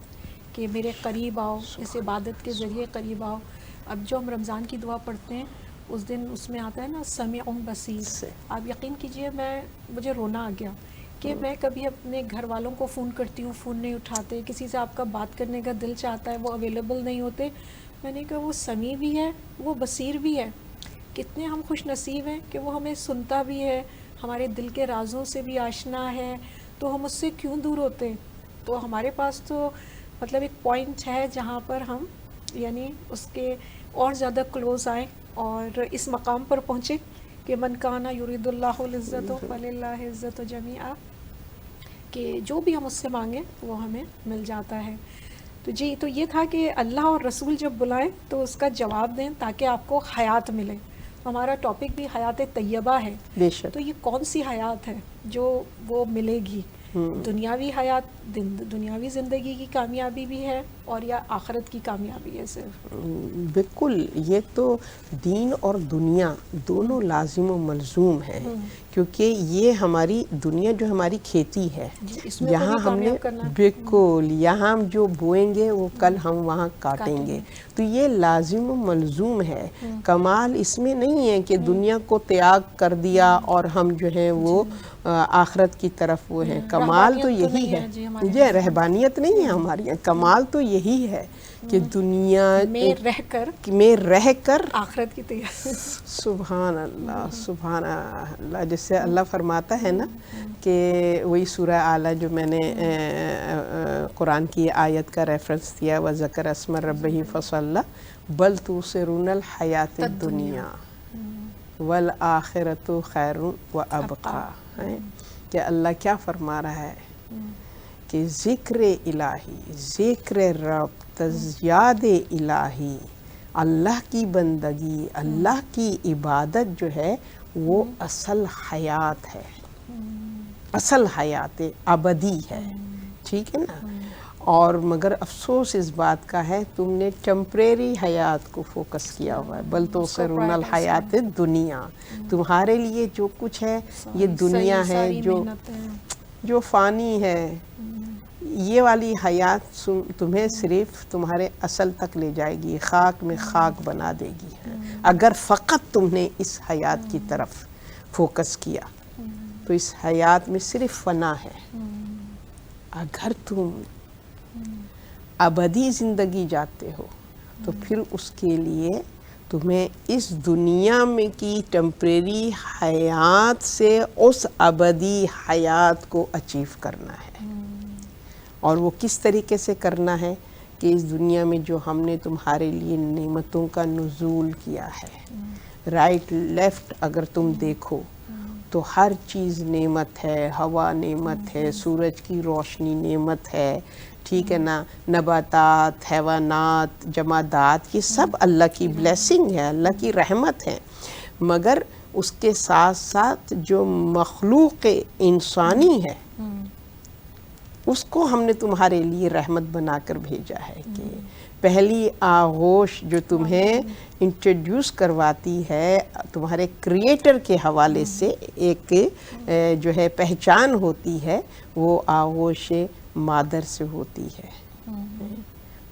کہ میرے قریب آؤ، اس عبادت کے ذریعے قریب آؤ. اب جو ہم رمضان کی دعا پڑھتے ہیں اس دن اس میں آتا ہے نا سمیع بصیر. آپ یقین کیجئے مجھے رونا آ گیا کہ میں کبھی اپنے گھر والوں کو فون کرتی ہوں, فون نہیں اٹھاتے, کسی سے آپ کا بات کرنے کا دل چاہتا ہے وہ اویلیبل نہیں ہوتے. میں نے کہا وہ سمیع بھی ہے, وہ بصیر بھی ہے. کتنے ہم خوش نصیب ہیں کہ وہ ہمیں سنتا بھی ہے, ہمارے دل کے رازوں سے بھی آشنا ہے, تو ہم اس سے کیوں دور ہوتے. تو ہمارے پاس تو مطلب ایک پوائنٹ ہے جہاں پر ہم یعنی اس کے اور زیادہ کلوز آئیں اور اس مقام پر پہنچے کہ من کان یرید اللہ العزت فللہ عزت جمیعا, کہ جو بھی ہم اس سے مانگیں وہ ہمیں مل جاتا ہے. تو جی, تو یہ تھا کہ اللہ اور رسول جب بلائیں تو اس کا جواب دیں تاکہ آپ کو حیات ملے. ہمارا ٹاپک بھی حیات طیبہ ہے. بے شک. تو یہ کون سی حیات ہے جو وہ ملے گی؟ دنیاوی حیات, دنیاوی زندگی کی کامیابی بھی ہے اور یا آخرت کی کامیابی ہے صرف؟ بالکل, یہ تو دین اور دنیا دونوں لازم و ملزوم ہیں, کیونکہ یہ ہماری دنیا جو ہماری کھیتی ہے, یہاں ہم نے بالکل یہاں ہم جو بوئیں گے وہ کل ہم وہاں کاٹیں گے. تو یہ لازم و ملزوم ہے. کمال اس میں نہیں ہے کہ دنیا کو تیاگ کر دیا اور ہم جو ہے وہ آخرت کی طرف وہ ہیں. کمال تو یہی ہے, یہ رہبانیت نہیں ہے ہماری, کمال تو یہی ہے کہ دنیا میں رہ کر آخرت کی تیاری. سبحان اللہ, سبحان اللہ. جس سے اللہ فرماتا ہے نا کہ وہی سورہ اعلیٰ جو میں نے قرآن کی آیت کا ریفرنس دیا, وذکر اسم ربہ فصلی بل تؤثرون الحیات الدنیا والآخرۃ خیر وابقی. کہ اللہ کیا فرما رہا ہے کہ ذکر الہی, ذکر رب, یاد الہی, اللہ کی بندگی, اللہ کی عبادت جو ہے وہ اصل حیات ہے, اصل حیات ابدی ہے. ٹھیک ہے نا. اور مگر افسوس اس بات کا ہے تم نے ٹیمپریری حیات کو فوکس کیا ہوا ہے. بل تؤثرون الحیات الدنیا, تمہارے لیے جو کچھ ہے یہ دنیا ہے جو فانی ہے. یہ والی حیات تمہیں صرف تمہارے اصل تک لے جائے گی, خاک میں خاک بنا دے گی اگر فقط تم نے اس حیات کی طرف فوکس کیا. تو اس حیات میں صرف فنا ہے. اگر تم ابدی زندگی جاتے ہو تو پھر اس کے لیے تمہیں اس دنیا میں کی ٹیمپریری حیات سے اس ابدی حیات کو اچیو کرنا ہے. اور وہ کس طریقے سے کرنا ہے کہ اس دنیا میں جو ہم نے تمہارے لیے نعمتوں کا نزول کیا ہے, رائٹ لیفٹ اگر تم دیکھو تو ہر چیز نعمت ہے. ہوا نعمت ہے, سورج کی روشنی نعمت ہے, ٹھیک ہے نا, نباتات, حیوانات, جمادات, یہ سب اللہ کی بلیسنگ ہے, اللہ کی رحمت ہے. مگر اس کے ساتھ ساتھ جو مخلوق انسانی ہے اس کو ہم نے تمہارے لیے رحمت بنا کر بھیجا ہے. کہ پہلی آغوش جو تمہیں انٹروڈیوس کرواتی ہے تمہارے کریٹر کے حوالے سے, ایک جو ہے پہچان ہوتی ہے, وہ آغوش مادر سے ہوتی ہے.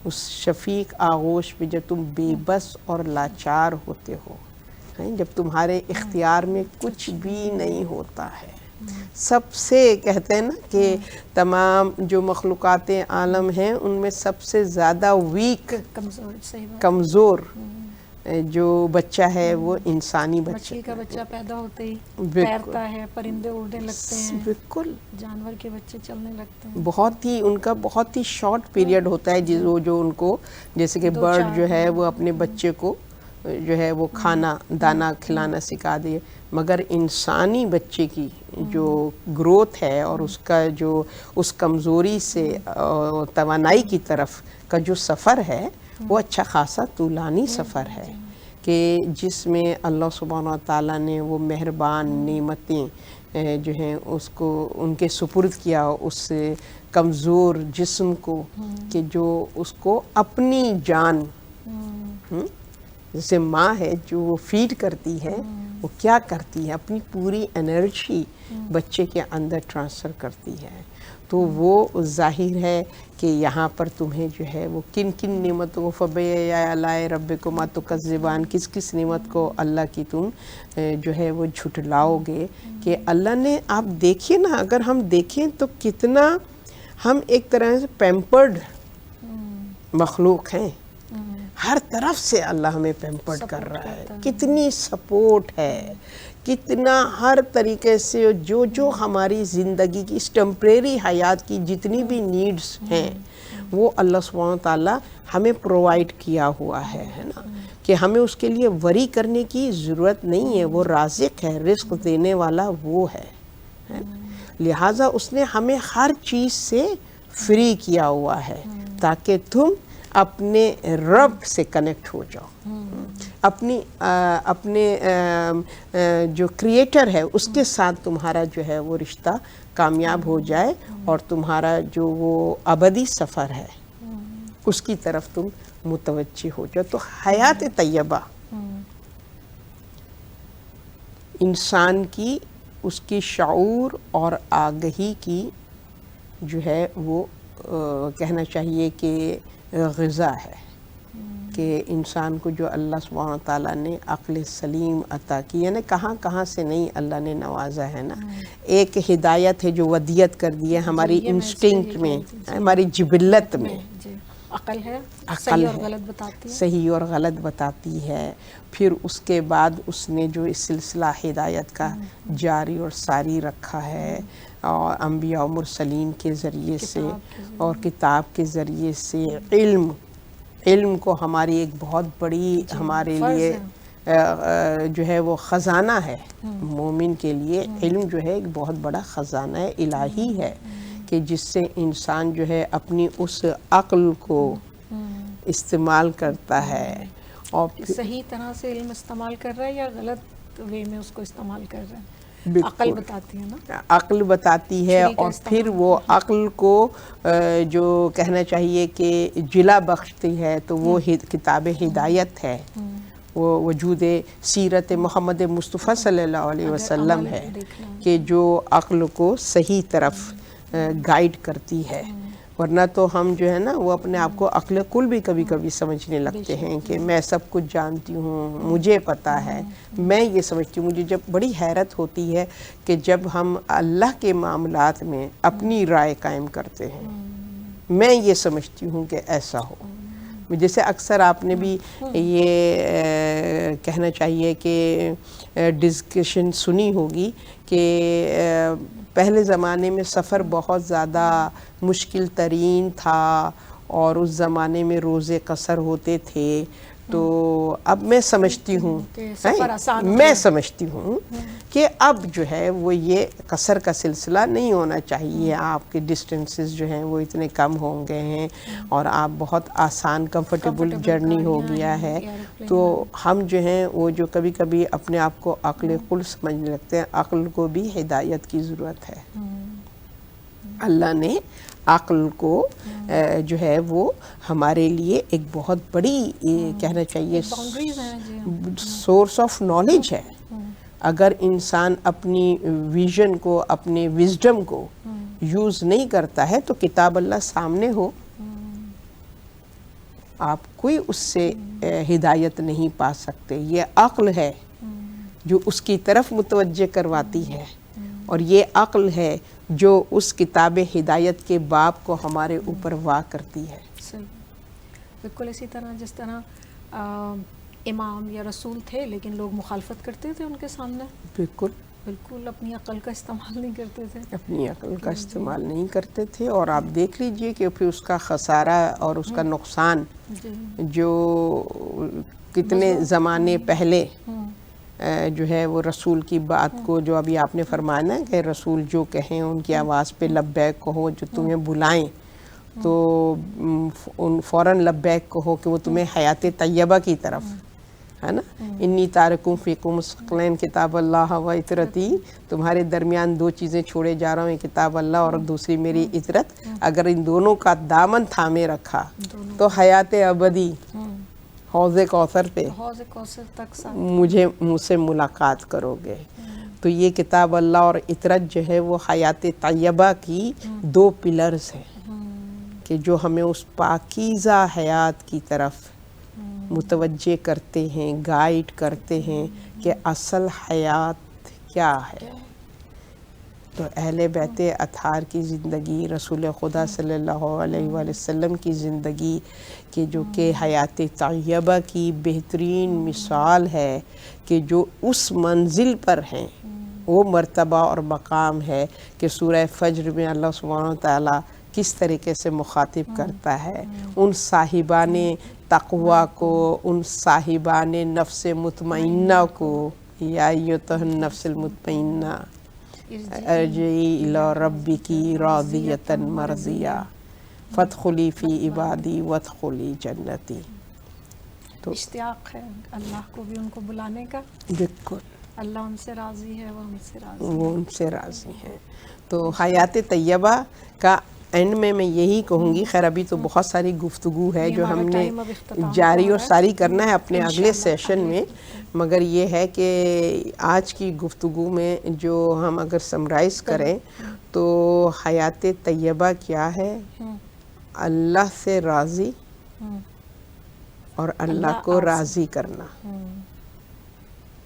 اس شفیق آغوش میں جب تم بے بس اور لاچار ہوتے ہو, جب تمہارے اختیار میں کچھ بھی نہیں ہوتا ہے, سب سے کہتے ہیں نا کہ تمام جو مخلوقات عالم ہیں ان میں سب سے زیادہ ویک, کمزور جو بچہ ہے وہ انسانی بچہ. مچھلی کا بچہ پیدا ہوتے ہی تیرتا ہے, پرندے اڑنے لگتے ہیں, بالکل جانور کے بچے چلنے لگتے ہیں. بہت ہی ان کا بہت ہی شارٹ پیریڈ ہوتا ہے جو ان کو, جیسے کہ برڈ جو ہے وہ اپنے بچے کو جو ہے وہ کھانا دانا کھلانا سکھا دے. مگر انسانی بچے کی جو گروتھ ہے اور اس کا جو اس کمزوری سے توانائی کی طرف کا جو سفر ہے وہ اچھا خاصا طولانی سفر ہے, کہ جس میں اللہ سبحانہ وتعالیٰ نے وہ مہربان نعمتیں جو ہیں اس کو ان کے سپرد کیا اس کمزور جسم کو, کہ جو اس کو اپنی جان, جیسے ماں ہے جو وہ فیڈ کرتی ہے وہ کیا کرتی ہے، اپنی پوری انرجی بچے کے اندر ٹرانسفر کرتی ہے. تو وہ ظاہر ہے کہ یہاں پر تمہیں جو ہے وہ کن کن نعمتوں کو فَبِأَيِّ آلَاءِ رَبِّكُمَا تُكَذِّبَانِ، کس کس نعمت کو اللہ کی تم جو ہے وہ جھٹلاؤ گے. کہ اللہ نے، آپ دیکھیے نا، اگر ہم دیکھیں تو کتنا ہم ایک طرح سے پیمپرڈ مخلوق ہیں. ہر طرف سے اللہ ہمیں پیمپرڈ کر رہا ہے، کتنی سپورٹ ہے، کتنا ہر طریقے سے جو ہماری زندگی کی اس ٹیمپریری حیات کی جتنی بھی نیڈز ہیں وہ اللہ سبحانہ تعالیٰ ہمیں پرووائڈ کیا ہوا ہے نا، کہ ہمیں اس کے لیے وری کرنے کی ضرورت نہیں ہے. وہ رازق ہے، رزق دینے والا وہ ہے. لہٰذا اس نے ہمیں ہر چیز سے فری کیا ہوا ہے تاکہ تم اپنے رب سے کنیکٹ ہو جاؤ، اپنے جو کریٹر ہے اس کے ساتھ تمہارا جو ہے وہ رشتہ کامیاب ہو جائے، اور تمہارا جو وہ ابدی سفر ہے اس کی طرف تم متوجہ ہو جاؤ. تو حیات طیبہ انسان کی، اس کی شعور اور آگہی کی جو ہے وہ کہنا چاہیے کہ غذا ہے. کہ انسان کو جو اللہ سبحانہ تعالیٰ نے عقل سلیم عطا کی، یعنی کہاں کہاں سے نہیں اللہ نے نوازا ہے نا. ایک ہدایت ہے جو ودیت کر دی ہے ہماری انسٹنکٹ میں، ہماری جبلت میں. عقل ہے، صحیح اور غلط بتاتی ہے، صحیح اور غلط بتاتی ہے. پھر اس کے بعد اس نے جو اس سلسلہ ہدایت کا جاری اور ساری رکھا ہے، اور انبیاء و مرسلین کے ذریعے سے اور کتاب کے ذریعے سے. علم کو ہماری ایک بہت بڑی ہمارے لیے جو ہے وہ خزانہ ہے. مومن کے لیے علم جو ہے ایک بہت بڑا خزانہ الہی ہے، کہ جس سے انسان جو ہے اپنی اس عقل کو استعمال کرتا ہے. اور صحیح طرح سے علم استعمال کر رہا ہے یا غلط وے میں اس کو استعمال کر رہا ہے. عقل بتاتی ہے نا، عقل بتاتی ہے. اور پھر وہ عقل کو جو کہنا چاہیے کہ جلا بخشتی ہے تو وہ کتاب ہدایت ہے، وہ وجود سیرت محمد مصطفیٰ صلی اللہ علیہ وسلم ہے، کہ جو عقل کو صحیح طرف گائیڈ کرتی ہے. ورنہ تو ہم جو ہے نا وہ اپنے آپ کو عقل کل بھی کبھی کبھی سمجھنے لگتے ہیں کہ میں سب کچھ جانتی ہوں، مجھے پتہ ہے، میں یہ سمجھتی ہوں. مجھے جب بڑی حیرت ہوتی ہے کہ جب ہم اللہ کے معاملات میں اپنی رائے قائم کرتے ہیں، میں یہ سمجھتی ہوں کہ ایسا ہو. جیسے اکثر آپ نے بھی یہ کہنا چاہیے کہ ڈسکشن سنی ہوگی کہ پہلے زمانے میں سفر بہت زیادہ مشکل ترین تھا، اور اس زمانے میں روزے قصر ہوتے تھے. تو اب میں سمجھتی ہوں کہ اب جو ہے وہ یہ قصر کا سلسلہ نہیں ہونا چاہیے. آپ کے ڈسٹنسز جو ہیں وہ اتنے کم ہو گئے ہیں، اور آپ بہت آسان کمفرٹیبل جرنی ہو گیا ہے. تو ہم جو ہیں وہ جو کبھی کبھی اپنے آپ کو عقل کل سمجھنے لگتے ہیں، عقل کو بھی ہدایت کی ضرورت ہے. اللہ نے عقل کو جو ہے وہ ہمارے لیے ایک بہت بڑی کہنا چاہیے سورس آف نالج ہے. اگر انسان اپنی ویژن کو، اپنے وزڈم کو یوز نہیں کرتا ہے تو کتاب اللہ سامنے ہو، آپ کوئی اس سے ہدایت نہیں پا سکتے. یہ عقل ہے جو اس کی طرف متوجہ کرواتی ہے، اور یہ عقل ہے جو اس کتاب ہدایت کے باب کو ہمارے اوپر واہ کرتی ہے. بالکل اسی طرح جس طرح امام یا رسول تھے لیکن لوگ مخالفت کرتے تھے ان کے سامنے، بالکل اپنی عقل کا استعمال نہیں کرتے تھے، اپنی عقل کا استعمال نہیں کرتے تھے. اور آپ دیکھ لیجئے کہ پھر اس کا خسارہ اور اس کا نقصان جو کتنے زمانے پہلے جو ہے وہ رسول کی بات کو، جو ابھی آپ نے فرمایا نا کہ رسول جو کہیں ان کی آواز پہ لبیک کہو، جو تمہیں بلائیں تو فوراً لبیک کہو، کہ وہ تمہیں حیات طیبہ کی طرف ہے نا. انی تارکم فیکم ثقلین کتاب اللہ و عطرتی، تمہارے درمیان دو چیزیں چھوڑے جا رہا ہوں، کتاب اللہ اور دوسری میری عطرت. اگر ان دونوں کا دامن تھامے رکھا تو حیات ابدی حوض کوثر پہ حوض کوثر تک ساتھ مجھ سے ملاقات کرو گے. تو یہ کتاب اللہ اور اطرت جو ہے وہ حیات طیبہ کی 2 پلرز ہیں کہ جو ہمیں اس پاکیزہ حیات کی طرف متوجہ کرتے ہیں، گائیڈ کرتے ہیں کہ اصل حیات کیا ہے. تو اہل بیت اطہار کی زندگی، رسول خدا صلی اللہ علیہ وآلہ وسلم کی زندگی کہ جو کہ حیات طیبہ کی بہترین مثال ہے کہ جو اس منزل پر ہیں، وہ مرتبہ اور مقام ہے کہ سورہ فجر میں اللہ سبحانہ وتعالیٰ کس طریقے سے مخاطب کرتا ہے ان صاحبان تقوی کو، ان صاحبان نفس مطمئنہ کو. یا ایتھا النفس المطمئنہ ارجعی الی ربکی راضیۃ مرضیہ فادخلی فی عبادی وادخلی جنتی. تو اشتیاق ہے اللہ کو بھی ان کو بلانے کا. بالکل اللہ ان سے راضی ہے، وہ ہم سے راضی وہ ان سے راضی ہیں. تو حیات طیبہ کا اینڈ میں یہی کہوں گی. خیر ابھی تو بہت ساری گفتگو ہے جو ہم نے جاری اور ساری کرنا ہے اپنے اگلے سیشن میں، مگر یہ ہے کہ آج کی گفتگو میں جو ہم اگر سمرائز کریں تو حیات طیبہ کیا ہے؟ اللہ سے راضی اور اللہ کو راضی کرنا،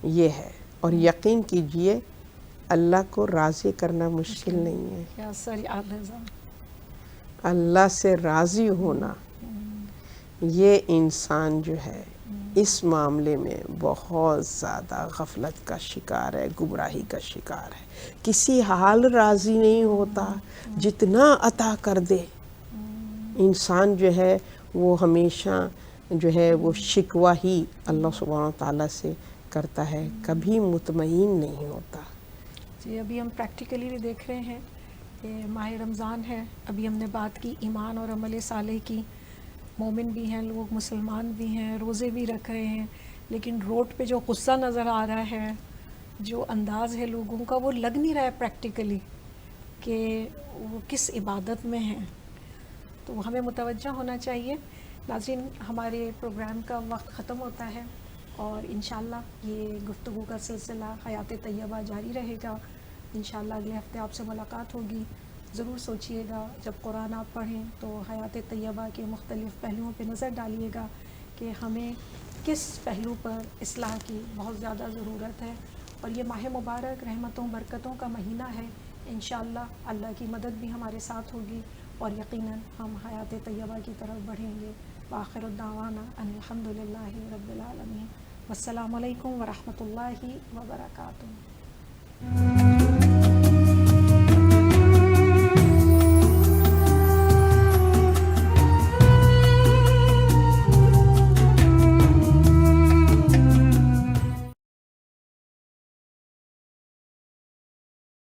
یہ ہے. اور یقین کیجئے اللہ کو راضی کرنا مشکل نہیں ہے. اللہ سے راضی ہونا یہ انسان جو ہے اس معاملے میں بہت زیادہ غفلت کا شکار ہے، گمراہی کا شکار ہے. کسی حال راضی نہیں ہوتا جتنا عطا کر دے. انسان جو ہے وہ ہمیشہ جو ہے وہ شکوہ ہی اللہ سبحانہ وتعالیٰ سے کرتا ہے، کبھی مطمئن نہیں ہوتا. جی ابھی ہم پریکٹیکلی بھی دیکھ رہے ہیں کہ ماہ رمضان ہے. ابھی ہم نے بات کی ایمان اور عمل صالح کی. مومن بھی ہیں لوگ، مسلمان بھی ہیں، روزے بھی رکھ رہے ہیں، لیکن روڈ پہ جو غصہ نظر آ رہا ہے، جو انداز ہے لوگوں کا، وہ لگ نہیں رہا ہے پریکٹیکلی کہ وہ کس عبادت میں ہیں. تو ہمیں متوجہ ہونا چاہیے. ناظرین ہمارے پروگرام کا وقت ختم ہوتا ہے اور انشاءاللہ یہ گفتگو کا سلسلہ حیات طیبہ جاری رہے گا. انشاءاللہ اگلے ہفتے آپ سے ملاقات ہوگی. ضرور سوچئے گا جب قرآن آپ پڑھیں تو حیات طیبہ کے مختلف پہلوؤں پہ نظر ڈالیے گا کہ ہمیں کس پہلو پر اصلاح کی بہت زیادہ ضرورت ہے. اور یہ ماہ مبارک رحمتوں برکتوں کا مہینہ ہے. انشاءاللہ اللہ کی مدد بھی ہمارے ساتھ ہوگی اور یقیناً ہم حیات طیبہ کی طرف بڑھیں گے. وآخر الدعوانا ان الحمدللہ رب العالمین. والسلام علیکم ورحمۃ اللہ وبرکاتہ.